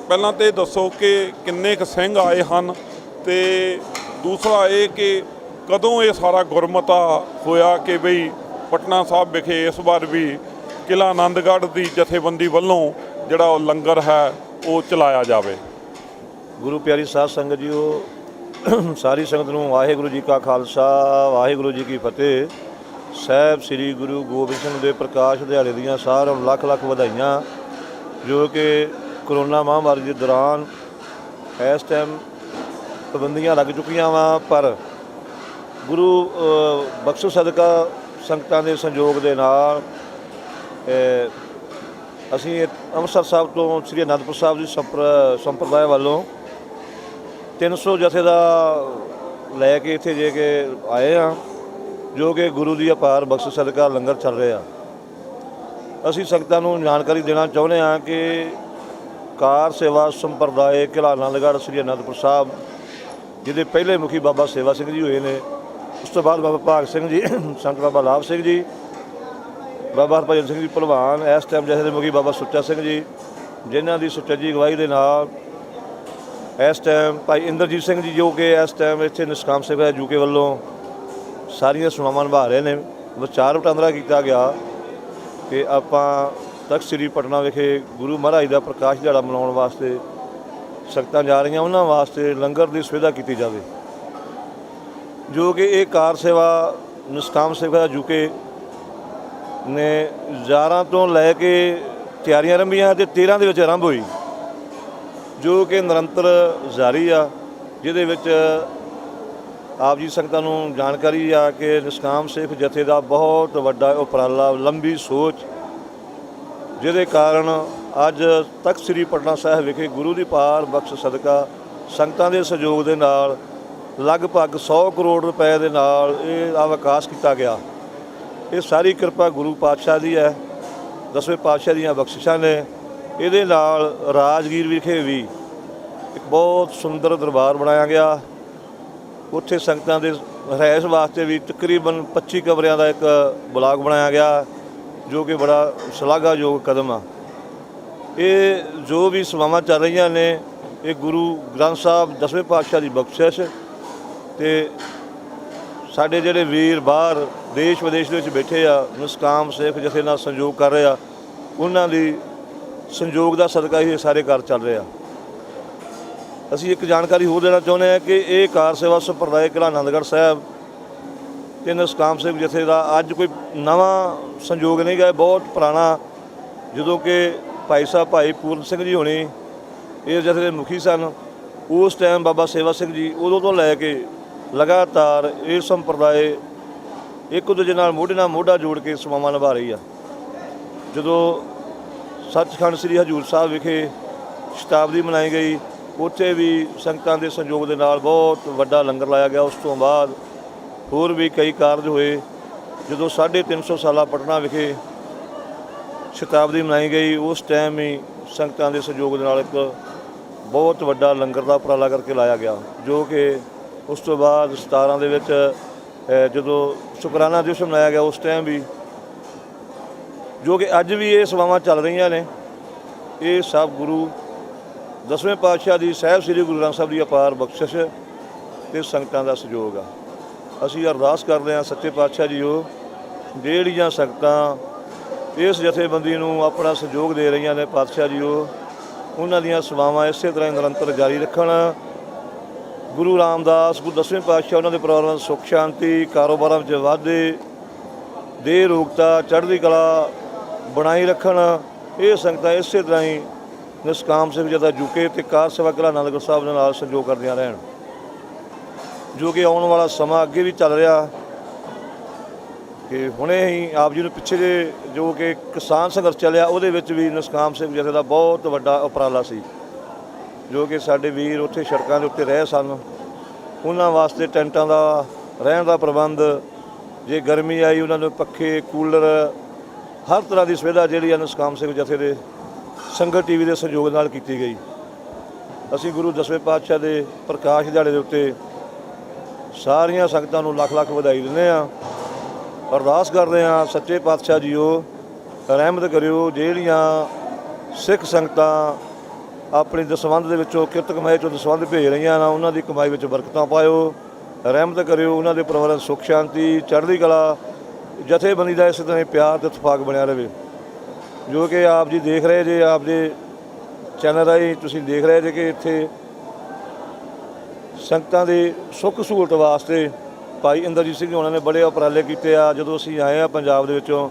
ਪਹਿਲਾਂ ਤਾਂ ਇਹ ਦੱਸੋ ਕਿ ਕਿੰਨੇ ਕੁ ਸਿੰਘ ਆਏ ਹਨ, ਤੇ ਦੂਸਰਾ ਇਹ ਕਿ ਕਦੋਂ ਇਹ ਸਾਰਾ ਗੁਰਮਤਾ ਹੋਇਆ ਕਿ ਬਈ ਪਟਨਾ ਸਾਹਿਬ ਵਿਖੇ ਇਸ ਵਾਰ ਵੀ ਕਿਲ੍ਹਾ ਆਨੰਦਗੜ੍ਹ ਦੀ ਜਥੇਬੰਦੀ ਵੱਲੋਂ ਜਿਹੜਾ ਉਹ ਲੰਗਰ ਹੈ ਉਹ ਚਲਾਇਆ ਜਾਵੇ। ਗੁਰੂ ਪਿਆਰੀ ਸਾਧ ਸੰਗਤ ਜੀਓ, ਸਾਰੀ ਸੰਗਤ ਨੂੰ ਵਾਹਿਗੁਰੂ ਜੀ ਕਾ ਖਾਲਸਾ ਵਾਹਿਗੁਰੂ ਜੀ ਕੀ ਫਤਿਹ। ਸਾਹਿਬ ਸ੍ਰੀ ਗੁਰੂ ਗੋਬਿੰਦ ਸਿੰਘ ਦੇ ਪ੍ਰਕਾਸ਼ ਦਿਹਾੜੇ ਦੀਆਂ ਸਾਰਿਆਂ ਨੂੰ ਲੱਖ ਲੱਖ ਵਧਾਈਆਂ। ਜੋ ਕਿ ਕਰੋਨਾ ਮਹਾਂਮਾਰੀ ਦੇ ਦੌਰਾਨ ਇਸ ਟਾਈਮ ਪਾਬੰਦੀਆਂ ਲੱਗ ਚੁੱਕੀਆਂ ਵਾ, ਪਰ ਗੁਰੂ ਬਖਸ਼ੋ ਸਦਕਾ ਸੰਗਤਾਂ ਦੇ ਸੰਯੋਗ ਦੇ ਨਾਲ ਅਸੀਂ ਅੰਮ੍ਰਿਤਸਰ ਸਾਹਿਬ ਤੋਂ ਸ੍ਰੀ ਅਨੰਦਪੁਰ ਸਾਹਿਬ ਦੀ ਸੰਪਰਦਾਇ ਵੱਲੋਂ 300 ਜਥੇ ਦਾ ਲੈ ਕੇ ਇੱਥੇ ਜੇ ਕੇ ਆਏ ਹਾਂ, ਜੋ ਕਿ ਗੁਰੂ ਦੀ ਅਪਾਰ ਬਖਸ਼ਿਸ਼ ਸਦਕਾ ਲੰਗਰ ਚੱਲ ਰਿਹਾ। ਅਸੀਂ ਸੰਗਤਾਂ ਨੂੰ ਜਾਣਕਾਰੀ ਦੇਣਾ ਚਾਹੁੰਦੇ ਹਾਂ ਕਿ ਕਾਰ ਸੇਵਾ ਸੰਪਰਦਾਇ ਕਿਲ੍ਹਾ ਆਨੰਦਗੜ੍ਹ ਸ੍ਰੀ ਅਨੰਦਪੁਰ ਸਾਹਿਬ, ਜਿਹਦੇ ਪਹਿਲੇ ਮੁਖੀ ਬਾਬਾ ਸੇਵਾ ਸਿੰਘ ਜੀ ਹੋਏ ਨੇ, ਉਸ ਤੋਂ ਬਾਅਦ ਬਾਬਾ ਭਾਗ ਸਿੰਘ ਜੀ, ਸੰਤ ਬਾਬਾ ਲਾਭ ਸਿੰਘ ਜੀ, ਬਾਬਾ ਹਰਭਜਨ ਸਿੰਘ ਜੀ ਭਲਵਾਨ, ਇਸ ਟਾਈਮ ਜਥੇ ਦੇ ਮੁਖੀ ਬਾਬਾ ਸੁੱਚਾ ਸਿੰਘ ਜੀ, ਜਿਨ੍ਹਾਂ ਦੀ ਸੁਚੱਜੀ ਅਗਵਾਈ ਦੇ ਨਾਲ ਇਸ ਟਾਈਮ ਭਾਈ ਇੰਦਰਜੀਤ ਸਿੰਘ ਜੀ, ਜੋ ਕਿ ਇਸ ਟਾਈਮ ਇੱਥੇ ਨਿਸ਼ਕਾਮ ਸੇਵਾ ਯੂਕੇ ਵੱਲੋਂ ਸਾਰੀਆਂ ਸੇਵਾਵਾਂ ਨਿਭਾ ਰਹੇ ਨੇ। ਵਿਚਾਰ ਵਟਾਂਦਰਾ ਕੀਤਾ ਗਿਆ ਕਿ ਆਪਾਂ ਤਖ਼ਤ ਸ੍ਰੀ ਪਟਨਾ ਵਿਖੇ ਗੁਰੂ ਮਹਾਰਾਜ ਦਾ ਪ੍ਰਕਾਸ਼ ਦਿਹਾੜਾ ਮਨਾਉਣ ਵਾਸਤੇ ਸੰਗਤਾਂ ਜਾ ਰਹੀਆਂ, ਉਹਨਾਂ ਵਾਸਤੇ ਲੰਗਰ ਦੀ ਸੁਵਿਧਾ ਕੀਤੀ ਜਾਵੇ। ਜੋ ਕਿ ਇਹ ਕਾਰ ਸੇਵਾ ਨਿਸ਼ਕਾਮ ਸੇਵਾ ਯੂਕੇ ਨੇ 11 ਤੋਂ ਲੈ ਕੇ ਤਿਆਰੀਆਂ ਆਰੰਭੀਆਂ ਤੇ 13 ਦੇ ਵਿੱਚ ਆਰੰਭ ਹੋਈ, ਜੋ ਕਿ ਨਿਰੰਤਰ ਜਾਰੀ ਆ। ਜਿਹਦੇ ਵਿੱਚ ਆਪ ਜੀ ਸੰਗਤਾਂ ਨੂੰ ਜਾਣਕਾਰੀ ਆ ਕਿ ਨਿਸ਼ਕਾਮ ਸਿੱਖ ਜਥੇ ਦਾ ਬਹੁਤ ਵੱਡਾ ਉਪਰਾਲਾ, ਲੰਬੀ ਸੋਚ, ਜਿਹਦੇ ਕਾਰਨ ਅੱਜ ਤਖਤ ਸ੍ਰੀ ਪਟਨਾ ਸਾਹਿਬ ਵਿਖੇ ਗੁਰੂ ਦੀ ਪਾਰ ਬਖਸ਼ ਸਦਕਾ ਸੰਗਤਾਂ ਦੇ ਸਹਿਯੋਗ ਦੇ ਨਾਲ ਲਗਭਗ 100 ਕਰੋੜ ਰੁਪਏ ਦੇ ਨਾਲ ਇਹ ਦਾ ਵਿਕਾਸ ਕੀਤਾ ਗਿਆ। ਇਹ ਸਾਰੀ ਕਿਰਪਾ ਗੁਰੂ ਪਾਤਸ਼ਾਹ ਦੀ ਹੈ, ਦਸਵੇਂ ਪਾਤਸ਼ਾਹ ਦੀਆਂ ਬਖਸ਼ਿਸ਼ਾਂ ਨੇ। ਇਹਦੇ ਨਾਲ ਰਾਜਗੀਰ ਵਿਖੇ ਵੀ ਇੱਕ ਬਹੁਤ ਸੁੰਦਰ ਦਰਬਾਰ ਬਣਾਇਆ ਗਿਆ। ਉੱਥੇ ਸੰਗਤਾਂ ਦੇ ਰਿਹਾਇਸ਼ ਵਾਸਤੇ ਵੀ ਤਕਰੀਬਨ 25 ਕਮਰਿਆਂ ਦਾ ਇੱਕ ਬਲਾਕ ਬਣਾਇਆ ਗਿਆ, ਜੋ ਕਿ ਬੜਾ ਸ਼ਲਾਘਾਯੋਗ ਕਦਮ ਆ। ਇਹ ਜੋ ਵੀ ਸੇਵਾਵਾਂ ਚੱਲ ਰਹੀਆਂ ਨੇ, ਇਹ ਗੁਰੂ ਗ੍ਰੰਥ ਸਾਹਿਬ ਦਸਵੇਂ ਪਾਤਸ਼ਾਹ ਦੀ ਬਖਸ਼ਿਸ਼ ਤੇ ਸਾਡੇ ਜਿਹੜੇ ਵੀਰ ਬਾਹਰ ਦੇਸ਼ ਵਿਦੇਸ਼ ਦੇ ਵਿੱਚ ਬੈਠੇ ਆ, ਨਿਸ਼ਕਾਮ ਸਿੱਖ ਜਿਥੇ ਨਾਲ ਸੰਯੋਗ ਕਰ ਰਹੇ ਆ, ਉਹਨਾਂ ਦੀ ਸੰਯੋਗ ਦਾ ਸਦਕਾ ਹੀ ਇਹ ਸਾਰੇ ਕਾਰ ਚੱਲ ਰਹੇ ਆ। ਅਸੀਂ ਇੱਕ ਜਾਣਕਾਰੀ ਹੋਰ ਦੇਣਾ ਚਾਹੁੰਦੇ ਹਾਂ ਕਿ ਇਹ ਕਾਰ ਸੇਵਾ ਸੰਪਰਦਾਇ ਕਿਲ੍ਹਾ ਆਨੰਦਗੜ੍ਹ ਸਾਹਿਬ ਤੇ ਨਿਸ਼ਕਾਮ ਸਿੰਘ ਜਥੇ ਦਾ ਅੱਜ ਕੋਈ ਨਵਾਂ ਸੰਯੋਗ ਨਹੀਂ ਗਾ, ਬਹੁਤ ਪੁਰਾਣਾ। ਜਦੋਂ ਕਿ ਭਾਈ ਸਾਹਿਬ ਭਾਈ ਪੂਰਨ ਸਿੰਘ ਜੀ ਹੋਣੀ ਇਹ ਜਥੇ ਦੇ ਮੁਖੀ ਸਨ, ਉਸ ਟਾਈਮ ਬਾਬਾ ਸੇਵਾ ਸਿੰਘ ਜੀ ਉਦੋਂ ਤੋਂ ਲੈ ਕੇ ਲਗਾਤਾਰ ਇਹ ਸੰਪਰਦਾਇ ਇੱਕ ਦੂਜੇ ਨਾਲ ਮੋਢਾ ਜੋੜ ਕੇ ਸੇਵਾਵਾਂ ਨਿਭਾ ਰਹੀ ਆ। ਜਦੋਂ ਸੱਚਖੰਡ ਸ੍ਰੀ ਹਜ਼ੂਰ ਸਾਹਿਬ ਵਿਖੇ ਸ਼ਤਾਬਦੀ ਮਨਾਈ ਗਈ, ਉੱਥੇ ਵੀ ਸੰਗਤਾਂ ਦੇ ਸੰਯੋਗ ਦੇ ਨਾਲ ਬਹੁਤ ਵੱਡਾ ਲੰਗਰ ਲਾਇਆ ਗਿਆ। ਉਸ ਤੋਂ ਬਾਅਦ ਹੋਰ ਵੀ ਕਈ ਕਾਰਜ ਹੋਏ। ਜਦੋਂ 350 ਸਾਲਾ ਪਟਨਾ ਵਿਖੇ ਸ਼ਤਾਬਦੀ ਮਨਾਈ ਗਈ, ਉਸ ਟਾਈਮ ਹੀ ਸੰਗਤਾਂ ਦੇ ਸਹਿਯੋਗ ਦੇ ਨਾਲ ਇੱਕ ਬਹੁਤ ਵੱਡਾ ਲੰਗਰ ਦਾ ਉਪਰਾਲਾ ਕਰਕੇ ਲਾਇਆ ਗਿਆ, ਜੋ ਕਿ ਉਸ ਤੋਂ ਬਾਅਦ 17 ਦੇ ਵਿੱਚ ਜਦੋਂ ਸ਼ੁਕਰਾਨਾ ਦਿਵਸ ਮਨਾਇਆ ਗਿਆ, ਉਸ ਟਾਈਮ ਵੀ, ਜੋ ਕਿ ਅੱਜ ਵੀ ਇਹ ਸੇਵਾਵਾਂ ਚੱਲ ਰਹੀਆਂ ਨੇ। ਇਹ ਸਭ ਗੁਰੂ ਦਸਵੇਂ ਪਾਤਸ਼ਾਹ ਦੀ ਸਾਹਿਬ ਸ੍ਰੀ ਗੁਰੂ ਗ੍ਰੰਥ ਸਾਹਿਬ ਦੀ ਅਪਾਰ ਬਖਸ਼ਿਸ਼ ਤੇ ਸੰਗਤਾਂ ਦਾ ਸਹਿਯੋਗ ਆ। ਅਸੀਂ ਅਰਦਾਸ ਕਰਦੇ ਹਾਂ ਸੱਚੇ ਪਾਤਸ਼ਾਹ ਜੀਓ, ਜਿਹੜੀਆਂ ਸੰਗਤਾਂ ਇਸ ਜਥੇਬੰਦੀ ਨੂੰ ਆਪਣਾ ਸਹਿਯੋਗ ਦੇ ਰਹੀਆਂ ਨੇ, ਪਾਤਸ਼ਾਹ ਜੀਓ ਉਹਨਾਂ ਦੀਆਂ ਸੇਵਾਵਾਂ ਇਸੇ ਤਰ੍ਹਾਂ ਨਿਰੰਤਰ ਜਾਰੀ ਰੱਖਣ। ਗੁਰੂ ਰਾਮਦਾਸ ਗੁਰੂ ਦਸਵੇਂ ਪਾਤਸ਼ਾਹ ਉਹਨਾਂ ਦੇ ਪਰਿਵਾਰਾਂ ਦੀ ਸੁੱਖ ਸ਼ਾਂਤੀ, ਕਾਰੋਬਾਰਾਂ ਵਿੱਚ ਵਾਧੇ, ਦੇਹ ਰੋਗਤਾ, ਚੜ੍ਹਦੀ ਕਲਾ ਬਣਾਈ ਰੱਖਣ। ਇਹ ਸੰਗਤਾਂ ਇਸੇ ਤਰ੍ਹਾਂ ਹੀ ਨਿਸ਼ਕਾਮ ਸਿੰਘ ਜਥਾ ਜੁਕੇ ਤੇ ਕਾਰ ਸੇਵਾ ਕਿਲ੍ਹਾ ਆਨੰਦਗੜ੍ਹ ਸਾਹਿਬ ਦੇ ਨਾਲ ਸਹਿਯੋਗ ਕਰਦੀਆਂ ਰਹਿਣ, ਜੋ ਕਿ ਆਉਣ ਵਾਲਾ ਸਮਾਂ ਅੱਗੇ ਵੀ ਚੱਲ ਰਿਹਾ। ਕਿ ਹੁਣੇ ਹੀ ਆਪ ਜੀ ਨੂੰ ਪਿੱਛੇ ਜੇ ਜੋ ਕਿ ਕਿਸਾਨ ਸੰਘਰਸ਼ ਚੱਲਿਆ, ਉਹਦੇ ਵਿੱਚ ਵੀ ਨਿਸ਼ਕਾਮ ਸਿੰਘ ਜਥੇ ਦਾ ਬਹੁਤ ਵੱਡਾ ਉਪਰਾਲਾ ਸੀ, ਜੋ ਕਿ ਸਾਡੇ ਵੀਰ ਉੱਥੇ ਸੜਕਾਂ ਦੇ ਉੱਤੇ ਰਹੇ ਸਨ। ਉਹਨਾਂ ਵਾਸਤੇ ਟੈਂਟਾਂ ਦਾ ਰਹਿਣ ਦਾ ਪ੍ਰਬੰਧ, ਜੇ ਗਰਮੀ ਆਈ ਉਹਨਾਂ ਨੂੰ ਪੱਖੇ, ਕੂਲਰ, ਹਰ ਤਰ੍ਹਾਂ ਦੀ ਸੁਵਿਧਾ ਜਿਹੜੀ ਆ ਨਿਸ਼ਕਾਮ ਸਿੰਘ ਜਥੇ ਦੇ ਸੰਗਤ ਟੀਵੀ ਦੇ ਸਹਿਯੋਗ ਨਾਲ ਕੀਤੀ ਗਈ। ਅਸੀਂ ਗੁਰੂ ਦਸਵੇਂ ਪਾਤਸ਼ਾਹ ਦੇ ਪ੍ਰਕਾਸ਼ ਦਿਹਾੜੇ ਦੇ ਉੱਤੇ ਸਾਰੀਆਂ ਸੰਗਤਾਂ ਨੂੰ ਲੱਖ ਲੱਖ ਵਧਾਈ ਦਿੰਦੇ ਹਾਂ। ਅਰਦਾਸ ਕਰਦੇ ਹਾਂ ਸੱਚੇ ਪਾਤਸ਼ਾਹ ਜੀਓ ਰਹਿਮਤ ਕਰਿਓ, ਜਿਹੜੀਆਂ ਸਿੱਖ ਸੰਗਤਾਂ ਆਪਣੀ ਦਸਵੰਧ ਦੇ ਵਿੱਚੋਂ ਕਿਰਤ ਕਮਾਈ ਚੋਂ ਦਸਵੰਧ ਭੇਜ ਰਹੀਆਂ ਨੇ, ਉਹਨਾਂ ਦੀ ਕਮਾਈ ਵਿੱਚ ਬਰਕਤਾਂ ਪਾਇਓ, ਰਹਿਮਤ ਕਰਿਓ, ਉਹਨਾਂ ਦੇ ਪਰਿਵਾਰਾਂ ਦੀ ਸੁੱਖ ਸ਼ਾਂਤੀ, ਚੜ੍ਹਦੀ ਕਲਾ, ਜਥੇਬੰਦੀ ਦਾ ਇਸੇ ਤਰ੍ਹਾਂ ਪਿਆਰ ਤੇ ਇਤਫਾਕ ਬਣਿਆ ਰਹੇ। ਜੋ ਕਿ ਆਪ ਜੀ ਦੇਖ ਰਹੇ ਜੇ, ਆਪ ਦੇ ਚੈਨਲ ਰਾਹੀਂ ਤੁਸੀਂ ਦੇਖ ਰਹੇ ਜੇ ਕਿ ਇੱਥੇ ਸੰਗਤਾਂ ਦੇ ਸੁੱਖ ਸਹੂਲਤ ਵਾਸਤੇ ਭਾਈ ਇੰਦਰਜੀਤ ਸਿੰਘ ਉਹਨਾਂ ਨੇ ਬੜੇ ਉਪਰਾਲੇ ਕੀਤੇ ਆ। ਜਦੋਂ ਅਸੀਂ ਆਏ ਆ ਪੰਜਾਬ ਦੇ ਵਿੱਚੋਂ,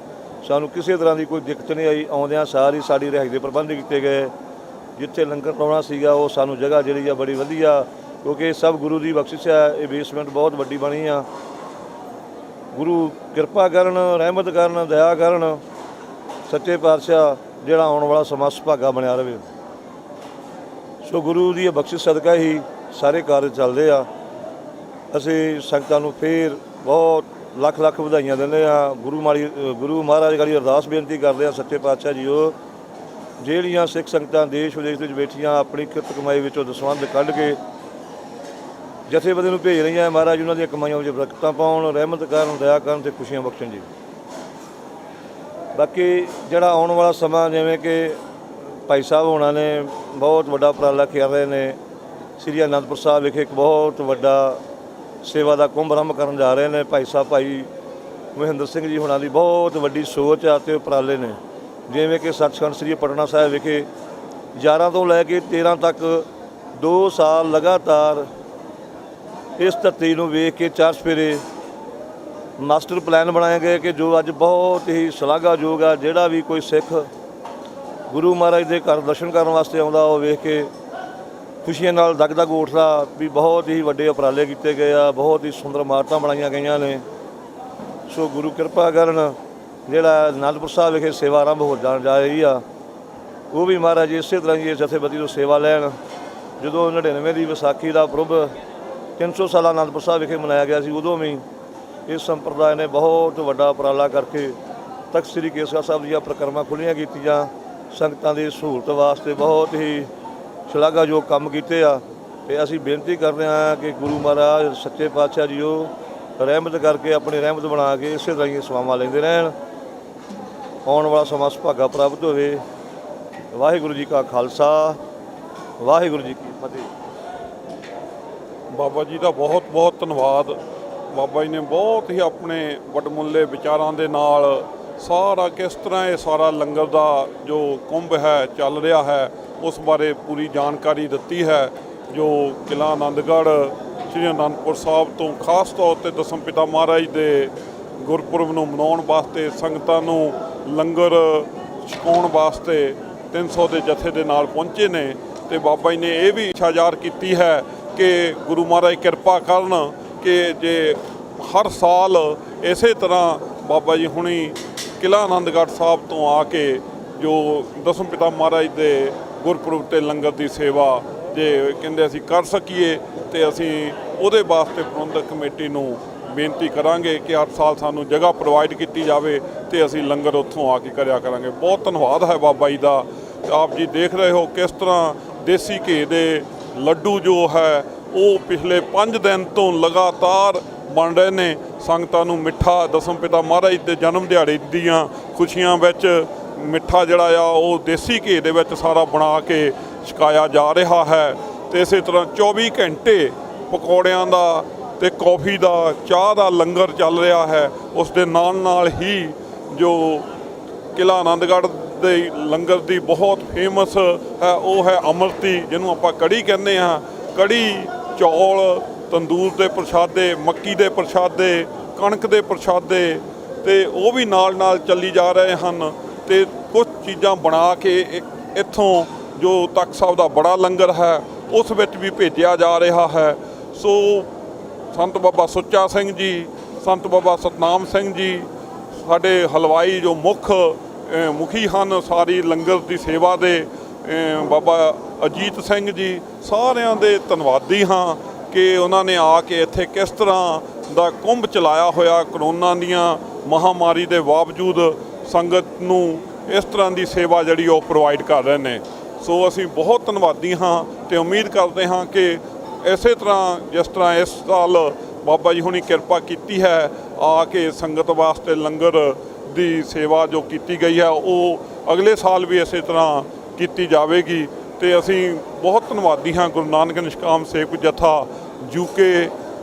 ਸਾਨੂੰ ਕਿਸੇ ਤਰ੍ਹਾਂ ਦੀ ਕੋਈ ਦਿੱਕਤ ਨਹੀਂ ਆਈ। ਆਉਂਦਿਆਂ ਸਾਰੀ ਸਾਡੀ ਰਿਹਾਇਸ਼ ਦੇ ਪ੍ਰਬੰਧ ਕੀਤੇ ਗਏ। ਜਿੱਥੇ ਲੰਗਰ ਲਾਉਣਾ ਸੀਗਾ ਉਹ ਸਾਨੂੰ ਜਗ੍ਹਾ ਜਿਹੜੀ ਆ ਬੜੀ ਵਧੀਆ, ਕਿਉਂਕਿ ਇਹ ਸਭ ਗੁਰੂ ਦੀ ਬਖਸ਼ਿਸ਼ ਹੈ। ਇਹ ਬੇਸਮੈਂਟ ਬਹੁਤ ਵੱਡੀ ਬਣੀ ਆ। ਗੁਰੂ ਕਿਰਪਾ ਕਰਨ, ਰਹਿਮਤ ਕਰਨ, ਦਇਆ ਕਰਨ, ਸੱਚੇ ਪਾਤਸ਼ਾਹ ਜਿਹੜਾ ਆਉਣ ਵਾਲਾ ਸਮਾਂ ਸੁਭਾਗਾ ਬਣਿਆ ਰਹੇ। ਸੋ ਗੁਰੂ ਦੀ ਬਖਸ਼ਿਸ਼ ਸਦਕਾ ਹੀ ਸਾਰੇ ਕਾਰਜ ਚੱਲਦੇ ਆ। ਅਸੀਂ ਸੰਗਤਾਂ ਨੂੰ ਫੇਰ ਬਹੁਤ ਲੱਖ ਲੱਖ ਵਧਾਈਆਂ ਦਿੰਦੇ ਹਾਂ। ਗੁਰੂ ਮਹਾਰਾਜ ਗਾੜੀ ਅਰਦਾਸ ਬੇਨਤੀ ਕਰਦੇ ਹਾਂ ਸੱਚੇ ਪਾਤਸ਼ਾਹ ਜੀਓ, ਜਿਹੜੀਆਂ ਸਿੱਖ ਸੰਗਤਾਂ ਦੇਸ਼ ਵਿਦੇਸ਼ ਵਿੱਚ ਬੈਠੀਆਂ ਆਪਣੀ ਕਿਰਤ ਕਮਾਈ ਵਿੱਚੋਂ ਦਸਵੰਧ ਕੱਢ ਕੇ ਜਥੇਬੰਦੀ ਨੂੰ ਭੇਜ ਰਹੀਆਂ, ਮਹਾਰਾਜ ਉਹਨਾਂ ਦੀਆਂ ਕਮਾਈਆਂ ਵਿੱਚ ਬਰਕਤਾਂ ਪਾਉਣ, ਰਹਿਮਤ ਕਰਨ, ਦਇਆ ਕਰਨ ਤੇ ਖੁਸ਼ੀਆਂ ਬਖਸ਼ਣ ਜੀ। ਬਾਕੀ ਜਿਹੜਾ ਆਉਣ ਵਾਲਾ ਸਮਾਂ, ਜਿਵੇਂ ਕਿ ਭਾਈ ਸਾਹਿਬ ਹੋਣਾ ਨੇ ਬਹੁਤ ਵੱਡਾ ਉਪਰਾਲਾ ਕਰ ਰਹੇ ਨੇ, ਸ੍ਰੀ ਅਨੰਦਪੁਰ ਸਾਹਿਬ ਵਿਖੇ ਇੱਕ ਬਹੁਤ ਵੱਡਾ ਸੇਵਾ ਦਾ ਕੁੰਭ ਆਰੰਭ ਕਰਨ ਜਾ ਰਹੇ ਨੇ। ਭਾਈ ਸਾਹਿਬ ਭਾਈ ਮਹਿੰਦਰ ਸਿੰਘ ਜੀ ਹੋਣਾ ਦੀ ਬਹੁਤ ਵੱਡੀ ਸੋਚ ਆ ਤੇ ਉਪਰਾਲੇ ਨੇ। ਜਿਵੇਂ ਕਿ ਸੱਚਖੰਡ ਸ੍ਰੀ ਪਟਨਾ ਸਾਹਿਬ ਵਿਖੇ 11 ਤੋਂ ਲੈ ਕੇ 13 ਤੱਕ 2 ਸਾਲ ਲਗਾਤਾਰ ਇਸ ਧਰਤੀ ਨੂੰ ਵੇਖ ਕੇ 4 ਸਪੇਰੇ ਮਾਸਟਰ ਪਲਾਨ ਬਣਾਏ ਗਏ ਕਿ ਜੋ ਅੱਜ ਬਹੁਤ ਹੀ ਸ਼ਲਾਘਾਯੋਗ ਆ। ਜਿਹੜਾ ਵੀ ਕੋਈ ਸਿੱਖ ਗੁਰੂ ਮਹਾਰਾਜ ਦੇ ਘਰ ਦਰਸ਼ਨ ਕਰਨ ਵਾਸਤੇ ਆਉਂਦਾ, ਉਹ ਵੇਖ ਕੇ ਖੁਸ਼ੀਆਂ ਨਾਲ ਦਗ ਦਗ ਉੱਠਦਾ ਵੀ ਬਹੁਤ ਹੀ ਵੱਡੇ ਉਪਰਾਲੇ ਕੀਤੇ ਗਏ ਆ, ਬਹੁਤ ਹੀ ਸੁੰਦਰ ਇਮਾਰਤਾਂ ਬਣਾਈਆਂ ਗਈਆਂ ਨੇ। ਸੋ ਗੁਰੂ ਕਿਰਪਾ ਕਰਨ, ਜਿਹੜਾ ਅਨੰਦਪੁਰ ਸਾਹਿਬ ਵਿਖੇ ਸੇਵਾ ਆਰੰਭ ਹੋ ਜਾਣ ਜਾ ਰਹੀ ਆ, ਉਹ ਵੀ ਮਹਾਰਾਜ ਇਸੇ ਤਰ੍ਹਾਂ ਹੀ ਇਸ ਜਥੇਬੰਦੀ ਤੋਂ ਸੇਵਾ ਲੈਣ। ਜਦੋਂ 99 ਦੀ ਵਿਸਾਖੀ ਦਾ ਪੁਰਬ 300 ਸਾਲਾ ਅਨੰਦਪੁਰ ਸਾਹਿਬ ਵਿਖੇ ਮਨਾਇਆ ਗਿਆ ਸੀ, ਉਦੋਂ ਵੀ ਇਸ ਸੰਪਰਦਾਇ ਨੇ ਬਹੁਤ ਵੱਡਾ ਉਪਰਾਲਾ ਕਰਕੇ ਤਖਤ ਸ੍ਰੀ ਕੇਸਗੜ੍ਹ ਸਾਹਿਬ ਦੀਆਂ ਪਰਿਕਰਮਾ ਖੁੱਲ੍ਹੀਆਂ ਕੀਤੀਆਂ। ਸੰਗਤਾਂ ਦੀ ਸਹੂਲਤ ਵਾਸਤੇ ਬਹੁਤ ਹੀ ਸ਼ਲਾਘਾਯੋਗ ਕੰਮ ਕੀਤੇ ਆ। ਤੇ ਅਸੀਂ ਬੇਨਤੀ ਕਰਦੇ ਹਾਂ ਕਿ ਗੁਰੂ ਮਹਾਰਾਜ ਸੱਚੇ ਪਾਤਸ਼ਾਹ ਜੀ ਉਹ ਰਹਿਮਤ ਕਰਕੇ ਆਪਣੀ ਰਹਿਮਤ ਬਣਾ ਕੇ ਇਸੇ ਤਰ੍ਹਾਂ ਹੀ ਸੇਵਾਵਾਂ ਲੈਂਦੇ ਰਹਿਣ। ਆਉਣ ਵਾਲਾ ਸਮਾਂ ਸੁਭਾਗਾ ਪ੍ਰਾਪਤ ਹੋਵੇ। ਵਾਹਿਗੁਰੂ ਜੀ ਕਾ ਖਾਲਸਾ, ਵਾਹਿਗੁਰੂ ਜੀ ਕੀ ਫਤਿਹ। ਬਾਬਾ ਜੀ ਦਾ ਬਹੁਤ ਬਹੁਤ ਧੰਨਵਾਦ। ਬਾਬਾ ਜੀ ਨੇ ਬਹੁਤ ਹੀ ਆਪਣੇ ਵਡਮੁੱਲੇ ਵਿਚਾਰਾਂ ਦੇ ਨਾਲ ਸਾਰਾ ਕਿਸ ਤਰ੍ਹਾਂ ਇਹ ਸਾਰਾ ਲੰਗਰ ਦਾ ਜੋ ਕੁੰਭ ਹੈ ਚੱਲ ਰਿਹਾ ਹੈ ਉਸ ਬਾਰੇ ਪੂਰੀ ਜਾਣਕਾਰੀ ਦਿੱਤੀ ਹੈ। ਜੋ ਕਿਲ੍ਹਾ ਆਨੰਦਗੜ੍ਹ ਸ਼੍ਰੀ ਅਨੰਦਪੁਰ ਸਾਹਿਬ ਤੋਂ ਖਾਸ ਤੌਰ 'ਤੇ ਦਸਮ ਪਿਤਾ ਮਹਾਰਾਜ ਦੇ ਗੁਰਪੁਰਬ ਨੂੰ ਮਨਾਉਣ ਵਾਸਤੇ ਸੰਗਤਾਂ ਨੂੰ ਲੰਗਰ ਛਕਾਉਣ ਵਾਸਤੇ 300 ਦੇ ਜਥੇ ਦੇ ਨਾਲ ਪਹੁੰਚੇ ਨੇ। ਤੇ ਬਾਬਾ ਜੀ ਨੇ ਇਹ ਵੀ ਇੱਛਾ ਜ਼ਾਹਰ ਕੀਤੀ ਹੈ ਕਿ ਗੁਰੂ ਮਹਾਰਾਜ ਕਿਰਪਾ ਕਰਨ ਕਿ ਜੇ ਹਰ ਸਾਲ ਇਸੇ ਤਰ੍ਹਾਂ ਬਾਬਾ ਜੀ ਹੁਣੀ ਕਿਲ੍ਹਾ ਆਨੰਦਗੜ੍ਹ ਸਾਹਿਬ ਤੋਂ ਆ ਕੇ ਜੋ ਦਸਮ ਪਿਤਾ ਮਹਾਰਾਜ ਦੇ ਗੁਰਪੁਰਬ 'ਤੇ ਲੰਗਰ ਦੀ ਸੇਵਾ ਜੇ ਕਹਿੰਦੇ ਅਸੀਂ ਕਰ ਸਕੀਏ ਤੇ ਅਸੀਂ ਉਹਦੇ ਵਾਸਤੇ ਪ੍ਰਬੰਧਕ ਕਮੇਟੀ ਨੂੰ ਬੇਨਤੀ ਕਰਾਂਗੇ ਕਿ ਹਰ ਸਾਲ ਸਾਨੂੰ ਜਗ੍ਹਾ ਪ੍ਰੋਵਾਈਡ ਕੀਤੀ ਜਾਵੇ ਤੇ ਅਸੀਂ ਲੰਗਰ ਉੱਥੋਂ ਆ ਕੇ ਕਰਿਆ ਕਰਾਂਗੇ। ਬਹੁਤ ਧੰਨਵਾਦ ਹੈ ਬਾਬਾ ਜੀ ਦਾ। ਆਪ ਜੀ ਦੇਖ ਰਹੇ ਹੋ ਕਿਸ ਤਰ੍ਹਾਂ ਦੇਸੀ ਘੀ ਦੇ ਲੱਡੂ ਜੋ ਹੈ ਉਹ ਪਿਛਲੇ 5 ਦਿਨ ਤੋਂ ਲਗਾਤਾਰ ਬਣ ਰਹੇ ਨੇ। ਸੰਗਤਾਂ ਨੂੰ ਮਿੱਠਾ ਦਸਮ ਪਿਤਾ ਮਹਾਰਾਜ ਦੇ ਜਨਮ ਦਿਹਾੜੇ ਦੀਆਂ ਖੁਸ਼ੀਆਂ ਵਿੱਚ ਮਿੱਠਾ ਜਿਹੜਾ ਆ ਉਹ ਦੇਸੀ ਘੀ ਦੇ ਵਿੱਚ ਸਾਰਾ ਬਣਾ ਕੇ ਛਕਾਇਆ ਜਾ ਰਿਹਾ ਹੈ। ਤੇ ਇਸੇ ਤਰ੍ਹਾਂ 24 ਘੰਟੇ ਪਕੌੜਿਆਂ ਦਾ ਤੇ ਕੌਫੀ ਦਾ ਚਾਹ ਦਾ ਲੰਗਰ ਚੱਲ ਰਿਹਾ ਹੈ। ਉਸ ਦੇ ਨਾਲ ਨਾਲ ਹੀ ਜੋ ਕਿਲ੍ਹਾ ਆਨੰਦਗੜ੍ਹ ਦੇ ਲੰਗਰ ਦੀ ਬਹੁਤ ਫੇਮਸ ਹੈ ਉਹ ਹੈ ਅੰਮ੍ਰਿਤੀ, ਜਿਹਨੂੰ ਆਪਾਂ ਕੜੀ ਕਹਿੰਦੇ ਹਾਂ। ਕੜੀ, ਚੌਲ, ਤੰਦੂਰ ਦੇ ਪ੍ਰਸ਼ਾਦੇ, ਮੱਕੀ ਦੇ ਪ੍ਰਸ਼ਾਦੇ, ਕਣਕ ਦੇ ਪ੍ਰਸ਼ਾਦੇ ਤੇ ਉਹ ਵੀ ਨਾਲ ਨਾਲ ਚੱਲੀ ਜਾ ਰਹੇ ਹਨ। ਤੇ ਕੁਝ ਚੀਜ਼ਾਂ ਬਣਾ ਕੇ ਇੱਥੋਂ ਜੋ ਤਖਤ ਸਾਹਿਬ ਦਾ ਬੜਾ ਲੰਗਰ ਹੈ ਉਸ ਵਿੱਚ ਵੀ ਭੇਜਿਆ ਜਾ ਰਿਹਾ ਹੈ। ਸੋ ਸੰਤ ਬਾਬਾ ਸੁੱਚਾ ਸਿੰਘ ਜੀ, ਸੰਤ ਬਾਬਾ ਸਤਨਾਮ ਸਿੰਘ ਜੀ ਸਾਡੇ ਹਲਵਾਈ ਜੋ ਮੁਖੀ ਹਨ ਸਾਰੀ ਲੰਗਰ ਦੀ ਸੇਵਾ ਦੇ, ਬਾਬਾ ਅਜੀਤ ਸਿੰਘ ਜੀ, ਸਾਰਿਆਂ ਦੇ ਧੰਨਵਾਦੀ ਹਾਂ ਕਿ ਉਹਨਾਂ ਨੇ ਆ ਕੇ ਇੱਥੇ ਕਿਸ ਤਰ੍ਹਾਂ ਦਾ ਕੁੰਭ ਚਲਾਇਆ ਹੋਇਆ। ਕਰੋਨਾ ਦੀਆਂ ਮਹਾਮਾਰੀ ਦੇ ਬਾਵਜੂਦ ਸੰਗਤ ਨੂੰ ਇਸ ਤਰ੍ਹਾਂ ਦੀ ਸੇਵਾ ਜਿਹੜੀ ਉਹ ਪ੍ਰੋਵਾਈਡ ਕਰ ਰਹੇ ਨੇ। ਸੋ ਅਸੀਂ ਬਹੁਤ ਧੰਨਵਾਦੀ ਹਾਂ ਤੇ ਉਮੀਦ ਕਰਦੇ ਹਾਂ ਕਿ ਇਸੇ ਤਰ੍ਹਾਂ ਜਿਸ ਤਰ੍ਹਾਂ ਇਸ ਸਾਲ ਬਾਬਾ ਜੀ ਹੁਣੀ ਕਿਰਪਾ ਕੀਤੀ ਹੈ ਆ ਕੇ ਸੰਗਤ ਵਾਸਤੇ ਲੰਗਰ ਦੀ ਸੇਵਾ ਜੋ ਕੀਤੀ ਗਈ ਹੈ ਉਹ ਅਗਲੇ ਸਾਲ ਵੀ ਇਸੇ ਤਰ੍ਹਾਂ ਕੀਤੀ ਜਾਵੇਗੀ। ਤੇ ਅਸੀਂ ਬਹੁਤ ਧੰਨਵਾਦੀ ਹਾਂ ਗੁਰੂ ਨਾਨਕ ਨਿਸ਼ਕਾਮ ਸੇਵਕ ਜਥਾ ਯੂਕੇ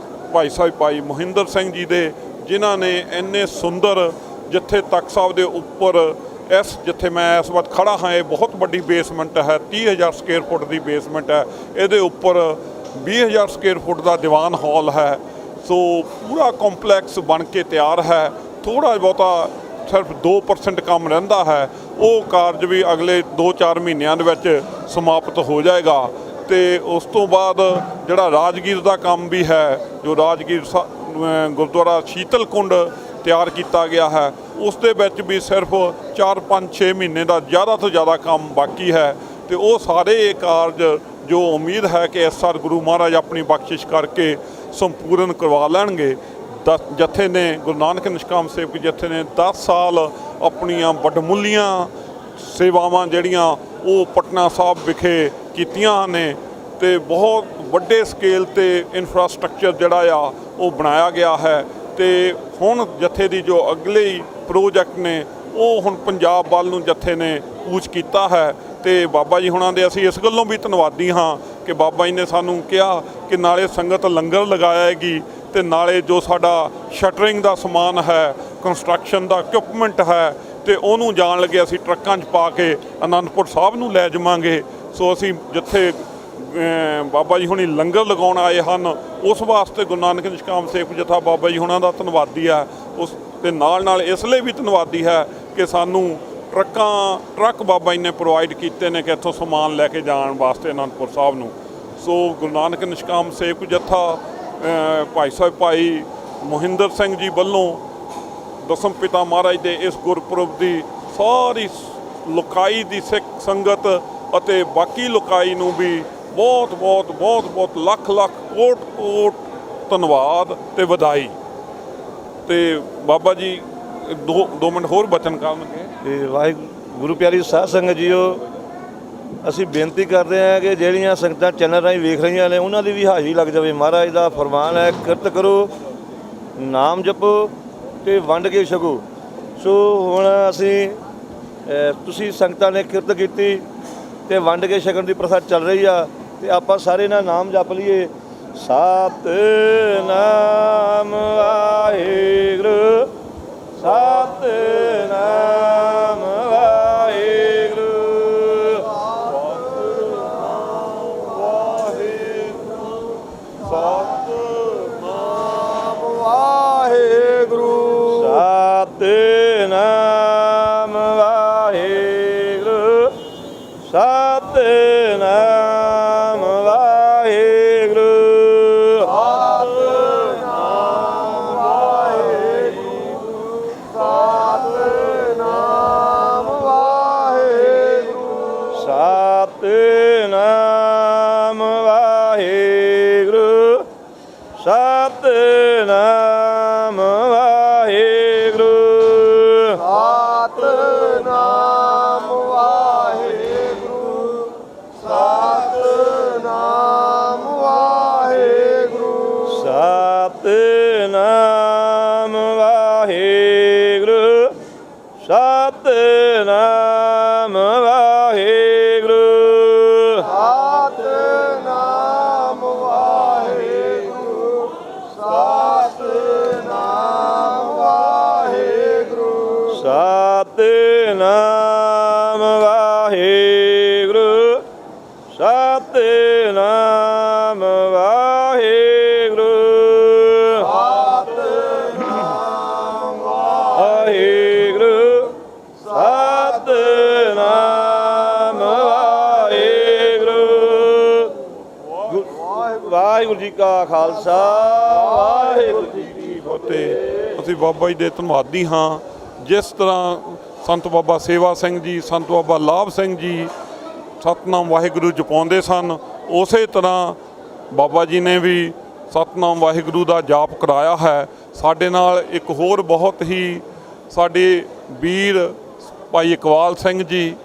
ਭਾਈ ਸਾਹਿਬ ਭਾਈ ਮੋਹਿੰਦਰ ਸਿੰਘ ਜੀ ਦੇ, ਜਿਨ੍ਹਾਂ ਨੇ ਇੰਨੇ ਸੁੰਦਰ ਜਿੱਥੇ ਤਖਤ ਸਾਹਿਬ ਦੇ ਉੱਪਰ ਜਿੱਥੇ ਮੈਂ ਇਸ ਵਕਤ ਖੜਾ ਹਾਂ ਇਹ ਬਹੁਤ ਵੱਡੀ ਬੇਸਮੈਂਟ ਹੈ, 30,000 ਸਕੁਅਰ ਫੁੱਟ ਦੀ ਬੇਸਮੈਂਟ ਹੈ। ਇਹਦੇ ਉੱਪਰ 20,000 ਸਕੁਅਰ ਫੁੱਟ ਦਾ ਦੀਵਾਨ ਹਾਲ ਹੈ। ਸੋ ਪੂਰਾ ਕੰਪਲੈਕਸ ਬਣ ਕੇ ਤਿਆਰ ਹੈ। ਥੋੜ੍ਹਾ ਬਹੁਤਾ ਸਿਰਫ 2% ਕੰਮ ਰਹਿੰਦਾ ਹੈ, ਉਹ ਕਾਰਜ ਵੀ ਅਗਲੇ 2-4 ਮਹੀਨਿਆਂ ਦੇ ਵਿੱਚ ਸਮਾਪਤ ਹੋ ਜਾਏਗਾ। ਤੇ ਉਸ ਤੋਂ ਬਾਅਦ ਜਿਹੜਾ ਰਾਜਗੀਰ ਦਾ ਕੰਮ ਵੀ ਹੈ, ਜੋ ਰਾਜਗੀਰ ਗੁਰਦੁਆਰਾ ਸ਼ੀਤਲ ਕੁੰਡ ਤਿਆਰ ਕੀਤਾ ਗਿਆ ਹੈ ਉਸ ਦੇ ਵਿੱਚ ਵੀ ਸਿਰਫ 4-5-6 ਮਹੀਨੇ ਦਾ ਜ਼ਿਆਦਾ ਤੋਂ ਜ਼ਿਆਦਾ ਕੰਮ ਬਾਕੀ ਹੈ। ਤੇ ਉਹ ਸਾਰੇ ਇਹ ਕਾਰਜ ਜੋ ਉਮੀਦ ਹੈ ਕਿ ਇਸ ਸਾਲ ਗੁਰੂ ਮਹਾਰਾਜ ਆਪਣੀ ਬਖਸ਼ਿਸ਼ ਕਰਕੇ ਸੰਪੂਰਨ ਕਰਵਾ ਲੈਣਗੇ। ਜਥੇ ਨੇ ਗੁਰੂ ਨਾਨਕ ਨਿਸ਼ਕਾਮ ਸੇਵਕ ਜਥੇ ਨੇ 10 ਸਾਲ ਆਪਣੀਆਂ ਵੱਡਮੁੱਲੀਆਂ ਸੇਵਾਵਾਂ ਜਿਹੜੀਆਂ ਉਹ ਪਟਨਾ ਸਾਹਿਬ ਵਿਖੇ ਕੀਤੀਆਂ ਨੇ ਤੇ ਬਹੁਤ ਵੱਡੇ ਸਕੇਲ ਤੇ ਇਨਫਰਾਸਟ੍ਰਕਚਰ ਜਿਹੜਾ ਆ ਉਹ ਬਣਾਇਆ ਗਿਆ ਹੈ। ਤੇ ਹੁਣ ਜਥੇ ਦੀ ਜੋ ਅਗਲੇ ਪ੍ਰੋਜੈਕਟ ਨੇ ਉਹ ਹੁਣ ਪੰਜਾਬ ਵੱਲ ਨੂੰ ਜਥੇ ਨੇ ਕੂਚ ਕੀਤਾ ਹੈ। ਤੇ ਬਾਬਾ ਜੀ ਹੁਣਾਂ ਦੇ ਅਸੀਂ ਇਸ ਗੱਲੋਂ ਵੀ ਧੰਨਵਾਦੀ ਹਾਂ ਕਿ ਬਾਬਾ ਜੀ ਨੇ ਸਾਨੂੰ ਕਿਹਾ ਕਿ ਨਾਲੇ ਸੰਗਤ ਲੰਗਰ ਲਗਾਏਗੀ ਤੇ ਨਾਲੇ ਜੋ ਸਾਡਾ ਸ਼ਟਰਿੰਗ ਦਾ ਸਮਾਨ ਹੈ, ਕੰਸਟਰਕਸ਼ਨ ਦਾ ਇਕਵਿਪਮੈਂਟ ਹੈ ਤੇ ਉਹਨੂੰ ਜਾਣ ਲੱਗੇ ਅਸੀਂ ਟਰੱਕਾਂ 'ਚ ਪਾ ਕੇ ਅਨੰਦਪੁਰ ਸਾਹਿਬ ਨੂੰ ਲੈ ਜਾਵਾਂਗੇ। ਸੋ ਅਸੀਂ ਜਿੱਥੇ ਬਾਬਾ ਜੀ ਹੁਣੀ ਲੰਗਰ ਲਗਾਉਣ ਆਏ ਹਨ ਉਸ ਵਾਸਤੇ ਗੁਰੂ ਨਾਨਕ ਨਿਸ਼ਕਾਮ ਸੇਵਕ ਜਥਾ ਬਾਬਾ ਜੀ ਹੁਣਾਂ ਦਾ ਧੰਨਵਾਦੀ ਹੈ। ਉਸ ਦੇ ਨਾਲ ਨਾਲ ਇਸ ਲਈ ਵੀ ਧੰਨਵਾਦੀ ਹੈ ਕਿ ਸਾਨੂੰ ਟਰੱਕ ਬਾਬਾ ਜੀ ਨੇ ਪ੍ਰੋਵਾਈਡ ਕੀਤੇ ਨੇ ਕਿ ਇੱਥੋਂ ਸਮਾਨ ਲੈ ਕੇ ਜਾਣ ਵਾਸਤੇ ਅਨੰਦਪੁਰ ਸਾਹਿਬ ਨੂੰ। ਸੋ ਗੁਰੂ ਨਾਨਕ ਨਿਸ਼ਕਾਮ ਸੇਵਕ ਜਥਾ ਭਾਈ ਸਾਹਿਬ ਭਾਈ ਮੋਹਿੰਦਰ ਸਿੰਘ ਜੀ ਵੱਲੋਂ ਦਸਮ ਪਿਤਾ ਮਹਾਰਾਜ ਦੇ ਇਸ ਗੁਰਪੁਰਬ ਦੀ ਸਾਰੀ ਲੋਕਾਈ ਦੀ ਸਿੱਖ ਸੰਗਤ ਅਤੇ ਬਾਕੀ ਲੋਕਾਈ ਨੂੰ ਵੀ ਬਹੁਤ ਬਹੁਤ ਬਹੁਤ ਬਹੁਤ ਲੱਖ ਲੱਖ ਕੋਟ ਕੋਟ ਧੰਨਵਾਦ ਤੇ ਵਧਾਈ। ਤੇ ਬਾਬਾ ਜੀ 2 ਮਿੰਟ ਹੋਰ ਬਚਨ ਕਰਨਗੇ। ਤੇ ਵਾਹਿਗੁਰੂ ਪਿਆਰੀ ਸਾਧ ਸੰਗਤ ਜੀਓ, ਅਸੀਂ ਬੇਨਤੀ ਕਰਦੇ ਹਾਂ ਕਿ ਜਿਹੜੀਆਂ ਸੰਗਤਾਂ ਚੈਨਲ ਰਾਹੀਂ ਵੇਖ ਰਹੀਆਂ ਨੇ ਉਹਨਾਂ ਦੀ ਵੀ ਹਾਜ਼ਰੀ ਲੱਗ ਜਾਵੇ। ਮਹਾਰਾਜ ਦਾ ਫਰਮਾਨ ਹੈ, ਕਿਰਤ ਕਰੋ, ਨਾਮ ਜਪੋ ਤੇ ਵੰਡ ਕੇ ਛਕੋ। ਸੋ ਹੁਣ ਅਸੀਂ ਤੁਸੀਂ ਸੰਗਤਾਂ ਨੇ ਕਿਰਤ ਕੀਤੀ ਤੇ ਵੰਡ ਕੇ ਛਕਣ ਦੀ ਪ੍ਰਥਾ ਚੱਲ ਰਹੀ ਆ, ਤੇ ਆਪਾਂ ਸਾਰੇ ਨਾਲ ਨਾਮ ਜਪ ਲਈਏ। ਸਤਿਨਾਮ ਵਾਹਿਗੁਰੂ, ਸਤਿਨਾਮ ਵਾਹਿਗੁਰੂ, ਸਤਿਨਾਮ ਵਾਹਿਗੁਰੂ, ਸਤਿਨਾਮ ਵਾਹਿਗੁਰੂ, ਸਤਿਨਾਮ ਵਾਹਿਗੁਰੂ, ਸਤਿਨਾਮ ਵਾਹਿਗੁਰੂ, ਸਤਿਨਾਮ ਵਾਹਿਗੁਰੂ, ਸਤਿਨਾਮ ਵਾਹਿਗੁਰੂ, ਸਤਿਨਾਮ ਵਾਹਿਗੁਰੂ, ਸਤਿਨਾਮ ਵਾਹਿਗੁਰੂ, ਸਤਿਨਾਮ ਵਾਹਿਗੁਰੂ, ਸਤਿਨਾਮ ਵਾਹਿਗੁਰੂ, ਸਤਿਨਾਮ ਵਾਹਿਗੁਰੂ, ਸਤਿਨਾਮ ਵਾਹਿਗੁਰੂ, ਸਤਿਨਾਮ ਵਾਹਿਗੁਰੂ, ਸਤਿਨਾਮ ਵਾਹਿਗੁਰੂ, ਸਤਿਨਾਮ ਵਾਹਿਗੁਰੂ। ਵਾਹਿਗੁਰੂ ਜੀ ਕਾ ਖਾਲਸਾ, ਵਾਹਿਗੁਰੂ ਜੀ ਕੀ ਫਤਿਹ। ਅਸੀਂ ਬਾਬਾ ਜੀ ਦੇ ਧੰਨਵਾਦੀ ਹਾਂ। ਜਿਸ ਤਰ੍ਹਾਂ ਸੰਤ ਬਾਬਾ ਸੇਵਾ ਸਿੰਘ ਜੀ, ਸੰਤ ਬਾਬਾ ਲਾਭ ਸਿੰਘ ਜੀ ਸਤਨਾਮ ਵਾਹਿਗੁਰੂ ਜਪਾਉਂਦੇ ਸਨ, ਉਸੇ ਤਰ੍ਹਾਂ ਬਾਬਾ ਜੀ ਨੇ ਵੀ ਸਤਨਾਮ ਵਾਹਿਗੁਰੂ ਦਾ ਜਾਪ ਕਰਾਇਆ ਹੈ। ਸਾਡੇ ਨਾਲ ਇੱਕ ਹੋਰ ਬਹੁਤ ਹੀ ਸਾਡੇ ਵੀਰ ਭਾਈ ਇਕਬਾਲ ਸਿੰਘ ਜੀ,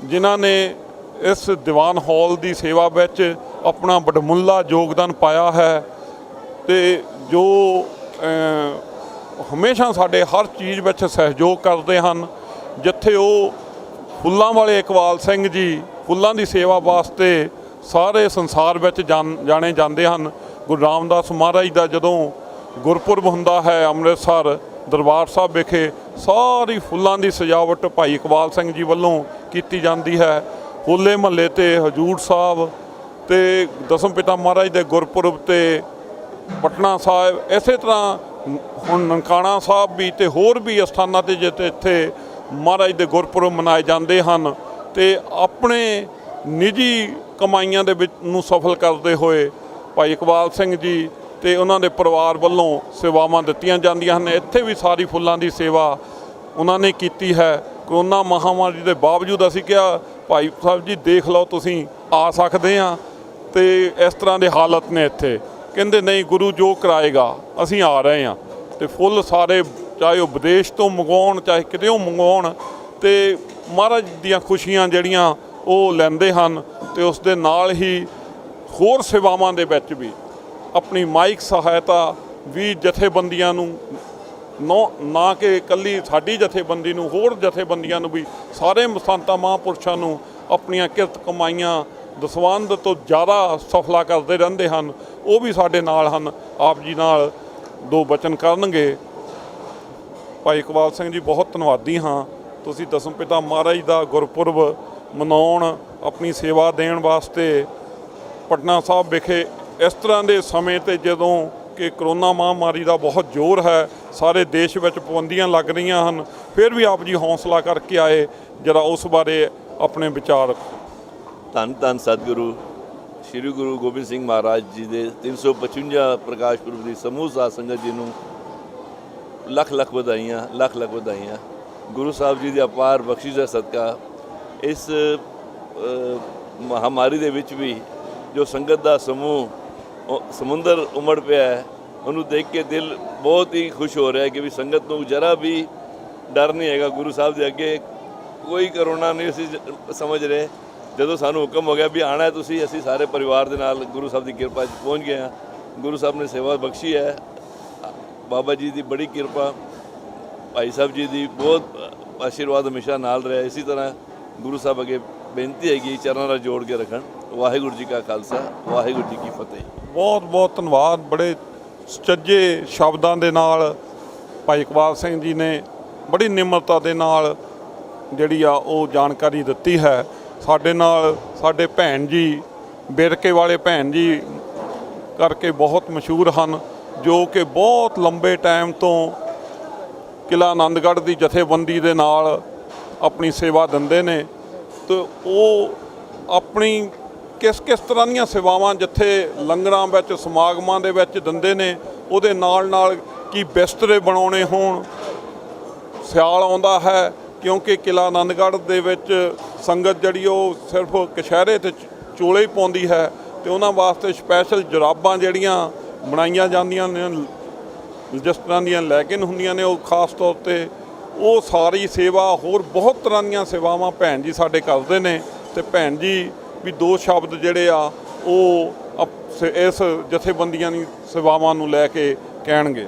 ਜਿਨ੍ਹਾਂ ਨੇ ਇਸ ਦੀਵਾਨ ਹਾਲ ਦੀ ਸੇਵਾ ਵਿੱਚ ਆਪਣਾ ਵਡਮੁੱਲਾ ਯੋਗਦਾਨ ਪਾਇਆ ਹੈ ਤੇ ਜੋ ਹਮੇਸ਼ਾ ਸਾਡੇ ਹਰ ਚੀਜ਼ ਵਿੱਚ ਸਹਿਯੋਗ ਕਰਦੇ ਹਨ। ਜਿੱਥੇ ਉਹ ਫੁੱਲਾਂ ਵਾਲੇ ਇਕਬਾਲ ਸਿੰਘ ਜੀ ਫੁੱਲਾਂ ਦੀ ਸੇਵਾ ਵਾਸਤੇ ਸਾਰੇ ਸੰਸਾਰ ਵਿੱਚ ਜਾਣੇ ਜਾਂਦੇ ਹਨ। ਗੁਰੂ ਰਾਮਦਾਸ ਮਹਾਰਾਜ ਦਾ ਜਦੋਂ ਗੁਰਪੁਰਬ ਹੁੰਦਾ ਹੈ ਅੰਮ੍ਰਿਤਸਰ ਦਰਬਾਰ ਸਾਹਿਬ ਵਿਖੇ, ਸਾਰੀ ਫੁੱਲਾਂ ਦੀ ਸਜਾਵਟ ਭਾਈ ਇਕਬਾਲ ਸਿੰਘ ਜੀ ਵੱਲੋਂ ਕੀਤੀ ਜਾਂਦੀ ਹੈ। ਹੋਲੇ ਮਹੱਲੇ ਤੇ ਹਜੂਰ ਸਾਹਿਬ ਤੇ ਦਸਮ ਪਿਤਾ ਮਹਾਰਾਜ ਦੇ ਗੁਰਪੁਰਬ ਤੇ ਪਟਨਾ ਸਾਹਿਬ, ਇਸੇ ਤਰ੍ਹਾਂ ਹੁਣ ਨਨਕਾਣਾ ਸਾਹਿਬ ਵੀ ਤੇ ਹੋਰ ਵੀ ਅਸਥਾਨਾਂ ਤੇ ਜਿੱਥੇ ਇੱਥੇ ਮਹਾਰਾਜ ਦੇ ਗੁਰਪੁਰਬ ਮਨਾਏ ਜਾਂਦੇ ਹਨ। ਤੇ ਆਪਣੇ ਨਿੱਜੀ ਕਮਾਈਆਂ ਦੇ ਵਿੱਚ ਨੂੰ ਸਫਲ ਕਰਦੇ ਹੋਏ ਭਾਈ ਇਕਬਾਲ ਸਿੰਘ ਜੀ ਤੇ ਉਹਨਾਂ ਦੇ ਪਰਿਵਾਰ ਵੱਲੋਂ ਸੇਵਾਵਾਂ ਦਿੱਤੀਆਂ ਜਾਂਦੀਆਂ ਹਨ। ਇੱਥੇ ਵੀ ਸਾਰੀ ਫੁੱਲਾਂ ਦੀ ਸੇਵਾ ਉਹਨਾਂ ਨੇ ਕੀਤੀ ਹੈ। ਕਰੋਨਾ ਮਹਾਮਾਰੀ ਦੇ ਬਾਵਜੂਦ ਅਸੀਂ ਕਿਹਾ ਭਾਈ ਸਾਹਿਬ ਜੀ ਦੇਖ ਲਓ ਤੁਸੀਂ ਆ ਸਕਦੇ ਆ, ਤੇ ਇਸ ਤਰ੍ਹਾਂ ਦੇ ਹਾਲਤ ਨੇ ਇੱਥੇ। ਕਹਿੰਦੇ ਨਹੀਂ, ਗੁਰੂ ਜੋ ਕਰਾਏਗਾ ਅਸੀਂ ਆ ਰਹੇ ਹਾਂ। ਤੇ ਫੁੱਲ ਸਾਰੇ ਚਾਹੇ ਉਹ ਵਿਦੇਸ਼ ਤੋਂ ਮੰਗਵਾਉਣ ਚਾਹੇ ਕਿਤੇੋਂ ਮੰਗਵਾਉਣ, ਤੇ ਮਹਾਰਾਜ ਦੀਆਂ ਖੁਸ਼ੀਆਂ ਜਿਹੜੀਆਂ ਉਹ ਲੈਂਦੇ ਹਨ। ਤੇ ਉਸ ਦੇ ਨਾਲ ਹੀ ਹੋਰ ਸੇਵਾਵਾਂ ਦੇ ਵਿੱਚ ਵੀ ਆਪਣੀ ਮਾਇਕ ਸਹਾਇਤਾ ਵੀ ਜਥੇਬੰਦੀਆਂ ਨੂੰ ਨਾ ਕਿ ਇਕੱਲੀ ਸਾਡੀ ਜਥੇਬੰਦੀ ਨੂੰ, ਹੋਰ ਜਥੇਬੰਦੀਆਂ ਨੂੰ ਵੀ, ਸਾਰੇ ਸੰਤਾਂ ਮਹਾਂਪੁਰਸ਼ਾਂ ਨੂੰ ਆਪਣੀਆਂ ਕਿਰਤ ਕਮਾਈਆਂ ਦਸਵੰਧ ਤੋਂ ਜ਼ਿਆਦਾ ਸਫਲਾ ਕਰਦੇ ਰਹਿੰਦੇ ਹਨ। ਉਹ ਵੀ ਸਾਡੇ ਨਾਲ ਹਨ। ਆਪ ਜੀ ਨਾਲ 2 ਬਚਨ ਕਰਨਗੇ। ਭਾਈ ਇਕਬਾਲ ਸਿੰਘ ਜੀ, ਬਹੁਤ ਧੰਨਵਾਦੀ ਹਾਂ। ਤੁਸੀਂ ਦਸਮ ਪਿਤਾ ਮਹਾਰਾਜ ਦਾ ਗੁਰਪੁਰਬ ਮਨਾਉਣ, ਆਪਣੀ ਸੇਵਾ ਦੇਣ ਵਾਸਤੇ ਪਟਨਾ ਸਾਹਿਬ ਵਿਖੇ ਇਸ ਤਰ੍ਹਾਂ ਦੇ ਸਮੇਂ 'ਤੇ ਜਦੋਂ ਕਿ ਕਰੋਨਾ ਮਹਾਮਾਰੀ ਦਾ ਬਹੁਤ ਜ਼ੋਰ ਹੈ, ਸਾਰੇ ਦੇਸ਼ ਵਿੱਚ ਪਾਬੰਦੀਆਂ ਲੱਗ ਰਹੀਆਂ ਹਨ, ਫਿਰ ਵੀ ਆਪ ਜੀ ਹੌਸਲਾ ਕਰਕੇ ਆਏ। ਜਰਾ ਉਸ ਬਾਰੇ ਆਪਣੇ ਵਿਚਾਰ ਰੱਖੋ। ਧੰਨ ਧੰਨ ਸਤਿਗੁਰੂ ਸ਼੍ਰੀ ਗੁਰੂ ਗੋਬਿੰਦ ਸਿੰਘ ਮਹਾਰਾਜ ਜੀ ਦੇ 355 ਪ੍ਰਕਾਸ਼ ਪੁਰਬ ਦੀ ਸਮੂਹ ਸਾਧ ਸੰਗਤ ਜੀ ਨੂੰ ਲੱਖ ਲੱਖ ਵਧਾਈਆਂ, ਲੱਖ ਲੱਖ ਵਧਾਈਆਂ। ਗੁਰੂ ਸਾਹਿਬ ਜੀ ਦੀ ਅਪਾਰ ਬਖਸ਼ਿਸ਼ ਦਾ ਸਦਕਾ ਇਸ ਮਹਾਮਾਰੀ ਦੇ ਵਿੱਚ ਵੀ ਜੋ ਸੰਗਤ ਦਾ ਸਮੂਹ ਸਮੁੰਦਰ ਉਮੜ ਪਿਆ ਹੈ, ਉਹਨੂੰ ਦੇਖ ਕੇ ਦਿਲ ਬਹੁਤ ਹੀ ਖੁਸ਼ ਹੋ ਰਿਹਾ ਕਿ ਵੀ ਸੰਗਤ ਨੂੰ ਜਰਾ ਵੀ ਡਰ ਨਹੀਂ ਹੈਗਾ। ਗੁਰੂ ਸਾਹਿਬ ਦੇ ਅੱਗੇ ਕੋਈ ਕਰੋਨਾ ਨਹੀਂ ਅਸੀਂ ਸਮਝ ਰਹੇ। ਜਦੋਂ ਸਾਨੂੰ ਹੁਕਮ ਹੋ ਗਿਆ ਵੀ ਆਉਣਾ ਤੁਸੀਂ, ਅਸੀਂ ਸਾਰੇ ਪਰਿਵਾਰ ਦੇ ਨਾਲ ਗੁਰੂ ਸਾਹਿਬ ਦੀ ਕਿਰਪਾ 'ਚ ਪਹੁੰਚ ਗਏ ਹਾਂ। ਗੁਰੂ ਸਾਹਿਬ ਨੇ ਸੇਵਾ ਬਖਸ਼ੀ ਹੈ। ਬਾਬਾ ਜੀ ਦੀ ਬੜੀ ਕਿਰਪਾ, ਭਾਈ ਸਾਹਿਬ ਜੀ ਦੀ ਬਹੁਤ ਆਸ਼ੀਰਵਾਦ ਹਮੇਸ਼ਾ ਨਾਲ ਰਿਹਾ। ਇਸੇ ਤਰ੍ਹਾਂ ਗੁਰੂ ਸਾਹਿਬ ਅੱਗੇ ਬੇਨਤੀ ਹੈਗੀ ਚਰਨਾਂ ਨਾਲ ਜੋੜ ਕੇ ਰੱਖਣ। ਵਾਹਿਗੁਰੂ ਜੀ ਕਾ ਖਾਲਸਾ, ਵਾਹਿਗੁਰੂ ਜੀ ਕੀ ਫਤਿਹ। ਬਹੁਤ ਬਹੁਤ ਧੰਨਵਾਦ। ਬੜੇ ਸੁਚੱਜੇ ਸ਼ਬਦਾਂ ਦੇ ਨਾਲ ਭਾਈ ਇਕਬਾਲ ਸਿੰਘ ਜੀ ਨੇ ਬੜੀ ਨਿਮਰਤਾ ਦੇ ਨਾਲ ਜਿਹੜੀ ਆ ਉਹ ਜਾਣਕਾਰੀ ਦਿੱਤੀ ਹੈ। ਸਾਡੇ ਨਾਲ ਸਾਡੇ ਭੈਣ ਜੀ, ਬਿਰਕੇ ਵਾਲੇ ਭੈਣ ਜੀ ਕਰਕੇ ਬਹੁਤ ਮਸ਼ਹੂਰ ਹਨ, ਜੋ ਕਿ ਬਹੁਤ ਲੰਬੇ ਟਾਈਮ ਤੋਂ ਕਿਲ੍ਹਾ ਆਨੰਦਗੜ੍ਹ ਦੀ ਜਥੇਬੰਦੀ ਦੇ ਨਾਲ ਆਪਣੀ ਸੇਵਾ ਦਿੰਦੇ ਨੇ। ਤੇ ਉਹ ਆਪਣੀ ਕਿਸ ਕਿਸ ਤਰ੍ਹਾਂ ਦੀਆਂ ਸੇਵਾਵਾਂ ਜਿੱਥੇ ਲੰਗਰਾਂ ਵਿੱਚ, ਸਮਾਗਮਾਂ ਦੇ ਵਿੱਚ ਦਿੰਦੇ ਨੇ, ਉਹਦੇ ਨਾਲ ਨਾਲ ਕੀ ਬਿਸਤਰੇ ਬਣਾਉਣੇ ਹੋਣ। ਸਿਆਲ ਆਉਂਦਾ ਹੈ ਕਿਉਂਕਿ ਕਿਲ੍ਹਾ ਆਨੰਦਗੜ੍ਹ ਦੇ ਵਿੱਚ ਸੰਗਤ ਜਿਹੜੀ ਉਹ ਸਿਰਫ ਕਛਹਿਰੇ ਤੇ ਚੋਲੇ ਹੀ ਪਾਉਂਦੀ ਹੈ, ਤੇ ਉਹਨਾਂ ਵਾਸਤੇ ਸਪੈਸ਼ਲ ਜੁਰਾਬਾਂ ਜਿਹੜੀਆਂ ਬਣਾਈਆਂ ਜਾਂਦੀਆਂ ਨੇ, ਜਿਸ ਤਰ੍ਹਾਂ ਦੀਆਂ ਲੈਗਿਨ ਹੁੰਦੀਆਂ ਨੇ, ਉਹ ਖਾਸ ਤੌਰ 'ਤੇ ਉਹ ਸਾਰੀ ਸੇਵਾ, ਹੋਰ ਬਹੁਤ ਤਰ੍ਹਾਂ ਦੀਆਂ ਸੇਵਾਵਾਂ ਭੈਣ ਜੀ ਸਾਡੇ ਕਰਦੇ ਨੇ। ਤੇ ਭੈਣ ਜੀ ਵੀ ਦੋ ਸ਼ਬਦ ਜਿਹੜੇ ਆ ਉਹ ਇਸ ਜਥੇਬੰਦੀਆਂ ਦੀ ਸੇਵਾਵਾਂ ਨੂੰ ਲੈ ਕੇ ਕਹਿਣਗੇ।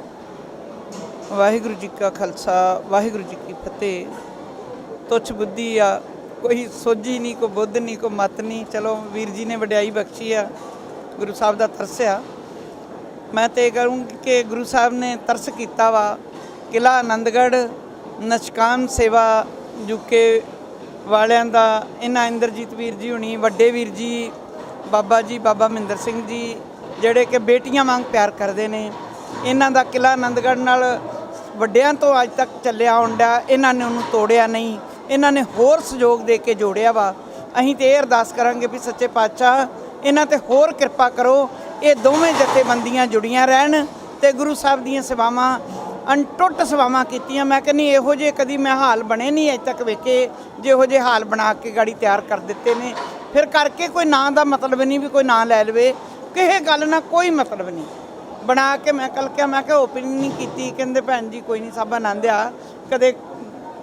ਵਾਹਿਗੁਰੂ ਜੀ ਕਾ ਖਾਲਸਾ, ਵਾਹਿਗੁਰੂ ਜੀ ਕੀ ਫਤਿਹ। ਤੁੱਛ ਬੁੱਧੀ ਆ, ਕੋਈ ਸੋਝੀ ਨਹੀਂ, ਕੋਈ ਬੁੱਧ ਨਹੀਂ, ਕੋਈ ਮਤ ਨਹੀਂ। ਚਲੋ ਵੀਰ ਜੀ ਨੇ ਵਡਿਆਈ ਬਖਸ਼ੀ ਆ, ਗੁਰੂ ਸਾਹਿਬ ਦਾ ਤਰਸ ਆ। ਮੈਂ ਤਾਂ ਇਹ ਕਹੂੰਗੀ ਕਿ ਗੁਰੂ ਸਾਹਿਬ ਨੇ ਤਰਸ ਕੀਤਾ ਵਾ। ਕਿਲ੍ਹਾ ਆਨੰਦਗੜ੍ਹ ਨਿਸ਼ਕਾਮ ਸੇਵਾ ਯੂਕੇ ਵਾਲਿਆਂ ਦਾ, ਇਹਨਾਂ ਇੰਦਰਜੀਤ ਵੀਰ ਜੀ ਹੁਣੀ, ਵੱਡੇ ਵੀਰ ਜੀ, ਬਾਬਾ ਜੀ, ਬਾਬਾ ਮਹਿੰਦਰ ਸਿੰਘ ਜੀ, ਜਿਹੜੇ ਕਿ ਬੇਟੀਆਂ ਵਾਂਗ ਪਿਆਰ ਕਰਦੇ ਨੇ। ਇਹਨਾਂ ਦਾ ਕਿਲ੍ਹਾ ਆਨੰਦਗੜ੍ਹ ਨਾਲ ਵੱਡਿਆਂ ਤੋਂ ਅੱਜ ਤੱਕ ਚੱਲਿਆ ਆਉਂਦਾ, ਇਹਨਾਂ ਨੇ ਉਹਨੂੰ ਤੋੜਿਆ ਨਹੀਂ, ਇਹਨਾਂ ਨੇ ਹੋਰ ਸਹਿਯੋਗ ਦੇ ਕੇ ਜੋੜਿਆ ਵਾ। ਅਸੀਂ ਤਾਂ ਇਹ ਅਰਦਾਸ ਕਰਾਂਗੇ ਵੀ ਸੱਚੇ ਪਾਤਸ਼ਾਹ ਇਹਨਾਂ 'ਤੇ ਹੋਰ ਕਿਰਪਾ ਕਰੋ, ਇਹ ਦੋਵੇਂ ਜਥੇਬੰਦੀਆਂ ਜੁੜੀਆਂ ਰਹਿਣ ਅਤੇ ਗੁਰੂ ਸਾਹਿਬ ਦੀਆਂ ਸੇਵਾਵਾਂ ਅਣਟੁੱਟ ਸੇਵਾਵਾਂ ਕੀਤੀਆਂ। ਮੈਂ ਕਹਿੰਦੀ ਇਹੋ ਜਿਹੇ ਕਦੀ ਮੈਂ ਹਾਲ ਬਣੇ ਨਹੀਂ ਅਜੇ ਤੱਕ ਵੇਖੇ, ਜਿਹੋ ਜਿਹੇ ਹਾਲ ਬਣਾ ਕੇ ਗਾੜੀ ਤਿਆਰ ਕਰ ਦਿੱਤੇ ਨੇ। ਫਿਰ ਕਰਕੇ ਕੋਈ ਨਾਂ ਦਾ ਮਤਲਬ ਨਹੀਂ ਵੀ ਕੋਈ ਨਾਂ ਲੈ ਲਵੇ, ਕਿਸੇ ਗੱਲ ਨਾਲ ਕੋਈ ਮਤਲਬ ਨਹੀਂ। ਬਣਾ ਕੇ ਮੈਂ ਕੱਲ੍ਹ ਕਿਹਾ, ਮੈਂ ਕਿਹਾ ਓਪਨਿੰਗ ਨਹੀਂ ਕੀਤੀ, ਕਹਿੰਦੇ ਭੈਣ ਜੀ ਕੋਈ ਨਹੀਂ, ਸਭ ਆਨੰਦ ਆ, ਕਦੇ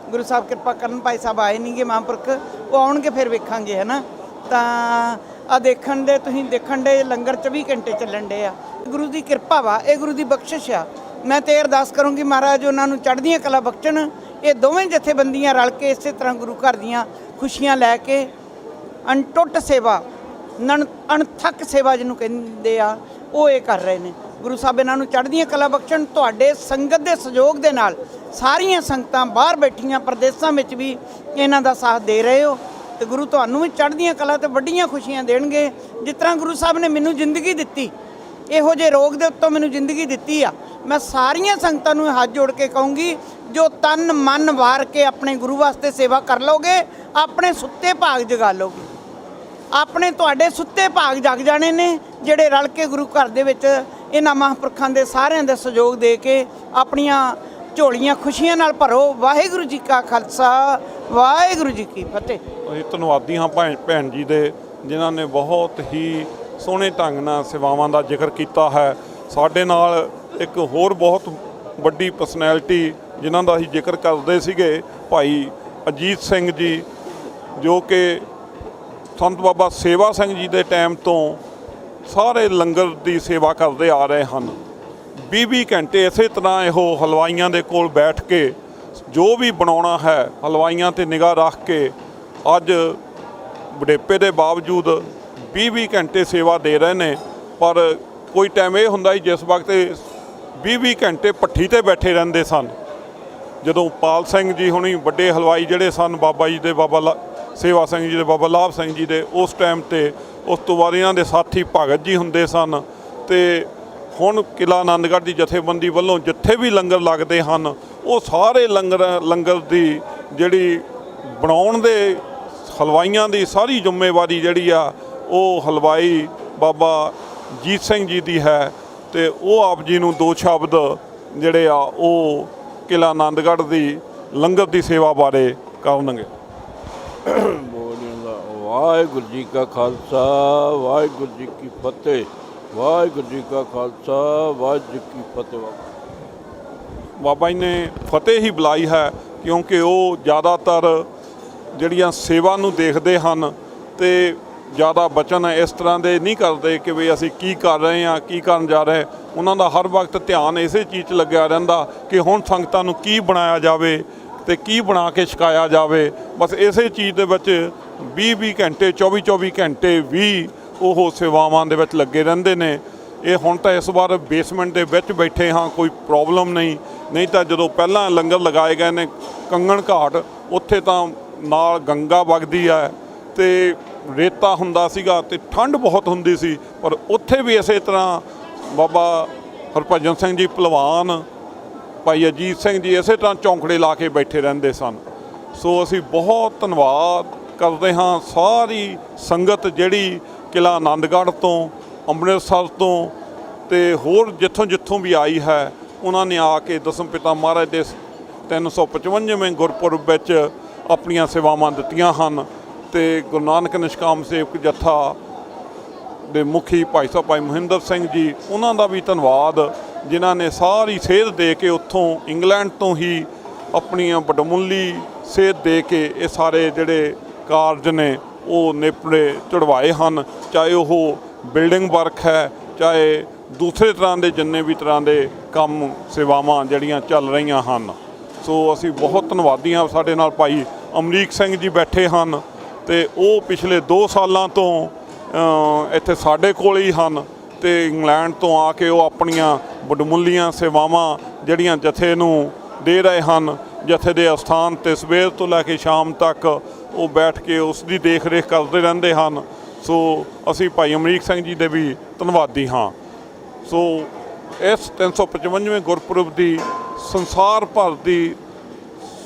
ਗੁਰੂ ਸਾਹਿਬ ਕਿਰਪਾ ਕਰਨ, ਭਾਈ ਸਾਹਿਬ ਆਏ ਨਹੀਂ ਗੇ ਮਹਾਂਪੁਰਖ, ਉਹ ਆਉਣਗੇ ਫਿਰ ਵੇਖਾਂਗੇ, ਹੈ ਨਾ। ਤਾਂ ਆ ਦੇਖਣ ਦੇ, ਤੁਸੀਂ ਦੇਖਣ ਦੇ ਲੰਗਰ 24 ਘੰਟੇ ਚੱਲਣ ਡੇ ਆ। ਗੁਰੂ ਦੀ ਕਿਰਪਾ ਵਾ, ਇਹ ਗੁਰੂ ਦੀ ਬਖਸ਼ਿਸ਼ ਆ। ਮੈਂ ਤਾਂ ਇਹ ਅਰਦਾਸ ਕਰੂੰਗੀ ਮਹਾਰਾਜ ਉਹਨਾਂ ਨੂੰ ਚੜ੍ਹਦੀਆਂ ਕਲਾ ਬਖਸ਼ਣ। ਇਹ ਦੋਵੇਂ ਜਥੇਬੰਦੀਆਂ ਰਲ ਕੇ ਇਸੇ ਤਰ੍ਹਾਂ ਗੁਰੂ ਘਰ ਦੀਆਂ ਖੁਸ਼ੀਆਂ ਲੈ ਕੇ ਅਣਟੁੱਟ ਸੇਵਾ, ਅਣਥੱਕ ਸੇਵਾ ਜਿਹਨੂੰ ਕਹਿੰਦੇ ਆ, ਉਹ ਇਹ ਕਰ ਰਹੇ ਨੇ। ਗੁਰੂ ਸਾਹਿਬ ਇਹਨਾਂ ਨੂੰ ਚੜ੍ਹਦੀਆਂ ਕਲਾ ਬਖਸ਼ਣ। ਤੁਹਾਡੇ ਸੰਗਤ ਦੇ ਸਹਿਯੋਗ ਦੇ ਨਾਲ ਸਾਰੀਆਂ ਸੰਗਤਾਂ ਬਾਹਰ ਬੈਠੀਆਂ ਪ੍ਰਦੇਸ਼ਾਂ ਵਿੱਚ ਵੀ ਇਹਨਾਂ ਦਾ ਸਾਥ ਦੇ ਰਹੇ ਹੋ, ਤੇ ਗੁਰੂ ਤੁਹਾਨੂੰ ਵੀ ਚੜ੍ਹਦੀਆਂ ਕਲਾ ਤੇ ਵੱਡੀਆਂ ਖੁਸ਼ੀਆਂ ਦੇਣਗੇ। ਜਿਸ ਤਰ੍ਹਾਂ ਗੁਰੂ ਸਾਹਿਬ ਨੇ ਮੈਨੂੰ ਜ਼ਿੰਦਗੀ ਦਿੱਤੀ, ਇਹੋ ਜਿਹੇ ਰੋਗ ਦੇ ਉੱਤੋਂ ਮੈਨੂੰ ਜ਼ਿੰਦਗੀ ਦਿੱਤੀ ਆ, ਮੈਂ ਸਾਰੀਆਂ ਸੰਗਤਾਂ ਨੂੰ ਹੱਥ ਜੋੜ ਕੇ ਕਹੂੰਗੀ, ਜੋ ਤਨ ਮਨ ਵਾਰ ਕੇ ਆਪਣੇ ਗੁਰੂ ਵਾਸਤੇ ਸੇਵਾ ਕਰ ਲਓਗੇ, ਆਪਣੇ ਸੁੱਤੇ ਭਾਗ ਜਗਾ ਲਓਗੇ। ਆਪਣੇ ਤੁਹਾਡੇ ਸੁੱਤੇ ਭਾਗ ਜਗ ਜਾਣੇ ਨੇ, ਜਿਹੜੇ ਰਲ ਕੇ ਗੁਰੂ ਘਰ ਦੇ ਵਿੱਚ ਇਹਨਾਂ ਮਹਾਂਪੁਰਖਾਂ ਦੇ ਸਾਰਿਆਂ ਦੇ ਸਹਿਯੋਗ ਦੇ ਕੇ ਆਪਣੀਆਂ ਝੋਲੀਆਂ ਖੁਸ਼ੀਆਂ ਨਾਲ ਭਰੋ। ਵਾਹਿਗੁਰੂ ਜੀ ਕਾ ਖਾਲਸਾ, ਵਾਹਿਗੁਰੂ ਜੀ ਕੀ ਫਤਿਹ। ਅਸੀਂ ਧੰਨਵਾਦੀ ਹਾਂ ਭੈਣ ਜੀ ਦੇ, ਜਿਨ੍ਹਾਂ ਨੇ ਬਹੁਤ ਹੀ ਸੋਹਣੇ ਢੰਗ ਨਾਲ ਸੇਵਾਵਾਂ ਦਾ ਜ਼ਿਕਰ ਕੀਤਾ ਹੈ। ਸਾਡੇ ਨਾਲ ਇੱਕ ਹੋਰ ਬਹੁਤ ਵੱਡੀ ਪਰਸਨੈਲਿਟੀ ਜਿਨ੍ਹਾਂ ਦਾ ਅਸੀਂ ਜ਼ਿਕਰ ਕਰਦੇ ਸੀਗੇ, ਭਾਈ ਅਜੀਤ ਸਿੰਘ ਜੀ, ਜੋ ਕਿ ਸੰਤ ਬਾਬਾ ਸੇਵਾ ਸਿੰਘ ਜੀ ਦੇ ਟਾਈਮ ਤੋਂ ਸਾਰੇ ਲੰਗਰ ਦੀ ਸੇਵਾ ਕਰਦੇ ਆ ਰਹੇ ਹਨ। 20-20 ਘੰਟੇ ਇਸੇ ਤਰ੍ਹਾਂ ਇਹੋ ਹਲਵਾਈਆਂ ਦੇ ਕੋਲ ਬੈਠ ਕੇ ਜੋ ਵੀ ਬਣਾਉਣਾ ਹੈ, ਹਲਵਾਈਆਂ 'ਤੇ ਨਿਗਾਹ ਰੱਖ ਕੇ ਅੱਜ ਬੁਢੇਪੇ ਦੇ ਬਾਵਜੂਦ 20-20 ਘੰਟੇ ਸੇਵਾ ਦੇ ਰਹੇ ਨੇ। ਪਰ ਕੋਈ ਟਾਈਮ ਇਹ ਹੁੰਦਾ ਜਿਸ ਵਕਤ 20-20 ਘੰਟੇ ਭੱਠੀ 'ਤੇ ਬੈਠੇ ਰਹਿੰਦੇ ਸਨ। ਜਦੋਂ ਪਾਲ ਸਿੰਘ ਜੀ ਹੁਣੀ ਵੱਡੇ ਹਲਵਾਈ ਜਿਹੜੇ ਸਨ, ਬਾਬਾ ਜੀ ਦੇ ਬਾਬਾ ਸੇਵਾ ਸਿੰਘ ਜੀ ਦੇ, ਬਾਬਾ ਲਾਭ ਸਿੰਘ ਜੀ ਦੇ, ਉਸ ਟਾਈਮ 'ਤੇ, ਉਸ ਤੋਂ ਬਾਅਦ ਇਹਨਾਂ ਦੇ ਸਾਥੀ ਭਗਤ ਜੀ ਹੁੰਦੇ ਸਨ। ਤੇ ਹੁਣ ਕਿਲ੍ਹਾ ਆਨੰਦਗੜ੍ਹ ਦੀ ਜਥੇਬੰਦੀ ਵੱਲੋਂ ਜਿੱਥੇ ਵੀ ਲੰਗਰ ਲੱਗਦੇ ਹਨ, ਉਹ ਸਾਰੇ ਲੰਗਰ ਦੀ ਜਿਹੜੀ ਬਣਾਉਣ ਦੇ ਹਲਵਾਈਆਂ ਦੀ ਸਾਰੀ ਜ਼ਿੰਮੇਵਾਰੀ ਜਿਹੜੀ ਆ ਉਹ ਹਲਵਾਈ ਬਾਬਾ ਜੀਤ ਸਿੰਘ ਜੀ ਦੀ ਹੈ। ਤੇ ਉਹ ਆਪ ਜੀ ਨੂੰ ਦੋ ਸ਼ਬਦ ਜਿਹੜੇ ਆ ਉਹ ਕਿਲ੍ਹਾ ਆਨੰਦਗੜ੍ਹ ਦੀ ਲੰਗਰ ਦੀ ਸੇਵਾ ਬਾਰੇ ਕਰਨਗੇ। ਬੋਲੀਆਂ ਦਾ ਵਾਹਿਗੁਰੂ ਜੀ ਕਾ ਖਾਲਸਾ ਵਾਹਿਗੁਰੂ ਜੀ ਕੀ ਫਤਿਹ ਵਾਹਿਗੁਰੂ ਜੀ ਕਾ ਖਾਲਸਾ ਵਾਹਿਗੁਰੂ ਜੀ ਕੀ ਫਤਿਹ। ਬਾਬਾ ਜੀ ਨੇ ਫਤਿਹ ਹੀ ਬੁਲਾਈ ਹੈ ਕਿਉਂਕਿ ਉਹ ਜ਼ਿਆਦਾਤਰ ਜਿਹੜੀਆਂ ਸੇਵਾ ਨੂੰ ਦੇਖਦੇ ਹਨ ਤੇ ਜ਼ਿਆਦਾ ਬਚਨ ਇਸ ਤਰ੍ਹਾਂ ਦੇ ਨਹੀਂ ਕਰਦੇ ਕਿ ਵੀ ਅਸੀਂ ਕੀ ਕਰ ਰਹੇ ਹਾਂ ਕੀ ਕਰਨ ਜਾ ਰਹੇ। ਉਹਨਾਂ ਦਾ ਹਰ ਵਕਤ ਧਿਆਨ ਇਸੇ ਚੀਜ਼ 'ਚ ਲੱਗਿਆ ਰਹਿੰਦਾ ਕਿ ਹੁਣ ਸੰਗਤਾਂ ਨੂੰ ਕੀ ਬਣਾਇਆ ਜਾਵੇ ਤੇ ਕੀ ਬਣਾ ਕੇ ਛਕਾਇਆ ਜਾਵੇ। ਬਸ ਇਸੇ ਚੀਜ਼ ਦੇ ਵਿੱਚ 20-20 ਘੰਟੇ 24-24 ਘੰਟੇ ਵੀ ਉਹ ਸੇਵਾਵਾਂ ਦੇ ਵਿੱਚ ਲੱਗੇ ਰਹਿੰਦੇ ਨੇ। ਇਹ ਹੁਣ ਤਾਂ ਇਸ ਵਾਰ ਬੇਸਮੈਂਟ ਦੇ ਵਿੱਚ ਬੈਠੇ ਹਾਂ, ਕੋਈ ਪ੍ਰੋਬਲਮ ਨਹੀਂ ਤਾਂ ਜਦੋਂ ਪਹਿਲਾਂ ਲੰਗਰ ਲਗਾਏ ਗਏ ਨੇ ਕੰਗਣ ਘਾਟ, ਉੱਥੇ ਤਾਂ ਨਾਲ ਗੰਗਾ ਵਗਦੀ ਹੈ ਤੇ ਰੇਤਾ ਹੁੰਦਾ ਸੀਗਾ ਤੇ ਠੰਡ ਬਹੁਤ ਹੁੰਦੀ ਸੀ, ਪਰ ਉੱਥੇ ਵੀ ਇਸੇ ਤਰ੍ਹਾਂ ਬਾਬਾ ਹਰਭਜਨ ਸਿੰਘ ਜੀ ਭਲਵਾਨ, ਭਾਈ ਅਜੀਤ ਸਿੰਘ ਜੀ ਇਸੇ ਤਰ੍ਹਾਂ ਚੌਂਕੜੇ ਲਾ ਕੇ ਬੈਠੇ ਰਹਿੰਦੇ ਸਨ। ਸੋ ਅਸੀਂ ਬਹੁਤ ਧੰਨਵਾਦ ਕਰਦੇ ਹਾਂ ਸਾਰੀ ਸੰਗਤ ਜਿਹੜੀ ਕਿਲ੍ਹਾ ਆਨੰਦਗੜ੍ਹ ਤੋਂ, ਅੰਮ੍ਰਿਤਸਰ ਤੋਂ ਤੇ ਹੋਰ ਜਿੱਥੋਂ ਵੀ ਆਈ ਹੈ। ਉਹਨਾਂ ਨੇ ਆ ਕੇ ਦਸਮ ਪਿਤਾ ਮਹਾਰਾਜ ਦੇ 355ਵੇਂ ਗੁਰਪੁਰਬ ਵਿੱਚ ਆਪਣੀਆਂ ਸੇਵਾਵਾਂ ਦਿੱਤੀਆਂ ਹਨ ਤੇ ਗੁਰੂ ਨਾਨਕ ਨਿਸ਼ਕਾਮ ਸੇਵਕ ਜੱਥਾ ਦੇ ਮੁਖੀ ਭਾਈ ਸਾਹਿਬ ਭਾਈ ਮਹਿੰਦਰ ਸਿੰਘ ਜੀ, ਉਹਨਾਂ ਦਾ ਵੀ ਧੰਨਵਾਦ ਜਿਨ੍ਹਾਂ ਨੇ ਸਾਰੀ ਸੇਧ ਦੇ ਕੇ ਉੱਥੋਂ ਇੰਗਲੈਂਡ ਤੋਂ ਹੀ ਆਪਣੀਆਂ ਵਡਮੁੱਲੀ ਸੇਧ ਦੇ ਕੇ ਇਹ ਸਾਰੇ ਜਿਹੜੇ ਕਾਰਜ ਨੇ ਉਹ ਨੇਪਰੇ ਚੜਵਾਏ ਹਨ। ਚਾਹੇ ਉਹ ਬਿਲਡਿੰਗ ਵਰਕ ਹੈ, ਚਾਹੇ ਦੂਸਰੇ ਤਰ੍ਹਾਂ ਦੇ ਜਿੰਨੇ ਵੀ ਤਰ੍ਹਾਂ ਦੇ ਕੰਮ ਸੇਵਾਵਾਂ ਜਿਹੜੀਆਂ ਚੱਲ ਰਹੀਆਂ ਹਨ। ਸੋ ਅਸੀਂ ਬਹੁਤ ਧੰਨਵਾਦੀ ਹਾਂ। ਸਾਡੇ ਨਾਲ ਭਾਈ ਅਮਰੀਕ ਸਿੰਘ ਜੀ ਬੈਠੇ ਹਨ ਤੇ ਉਹ ਪਿਛਲੇ 2 ਸਾਲਾਂ ਤੋਂ ਇੱਥੇ ਸਾਡੇ ਕੋਲ ਹੀ ਹਨ ਤੇ ਇੰਗਲੈਂਡ ਤੋਂ ਆ ਕੇ ਉਹ ਆਪਣੀਆਂ ਵਡਮੁੱਲੀਆਂ ਸੇਵਾਵਾਂ ਜਿਹੜੀਆਂ ਜਥੇ ਨੂੰ ਦੇ ਰਹੇ ਹਨ। ਜਥੇ ਦੇ ਅਸਥਾਨ 'ਤੇ ਸਵੇਰ ਤੋਂ ਲੈ ਕੇ ਸ਼ਾਮ ਤੱਕ ਉਹ ਬੈਠ ਕੇ ਉਸ ਦੀ ਦੇਖ ਰੇਖ ਕਰਦੇ ਰਹਿੰਦੇ ਹਨ। ਸੋ ਅਸੀਂ ਭਾਈ ਅਮਰੀਕ ਸਿੰਘ ਜੀ ਦੇ ਵੀ ਧੰਨਵਾਦੀ ਹਾਂ। ਸੋ ਇਸ 355ਵੇਂ ਗੁਰਪੁਰਬ ਦੀ ਸੰਸਾਰ ਭਰ ਦੀ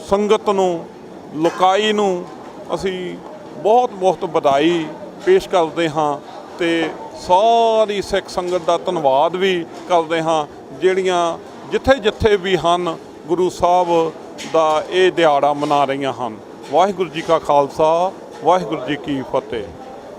ਸੰਗਤ ਨੂੰ, ਲੋਕਾਈ ਨੂੰ ਅਸੀਂ ਬਹੁਤ ਵਧਾਈ ਪੇਸ਼ ਕਰਦੇ ਹਾਂ ਤੇ ਸਾਰੀ ਸਿੱਖ ਸੰਗਤ ਦਾ ਧੰਨਵਾਦ ਵੀ ਕਰਦੇ ਹਾਂ ਜਿਹੜੀਆਂ ਜਿੱਥੇ ਵੀ ਹਨ ਗੁਰੂ ਸਾਹਿਬ ਦਾ ਇਹ ਦਿਹਾੜਾ ਮਨਾ ਰਹੀਆਂ ਹਨ। ਵਾਹਿਗੁਰੂ ਜੀ ਕਾ ਖਾਲਸਾ ਵਾਹਿਗੁਰੂ ਜੀ ਕੀ ਫਤਿਹ।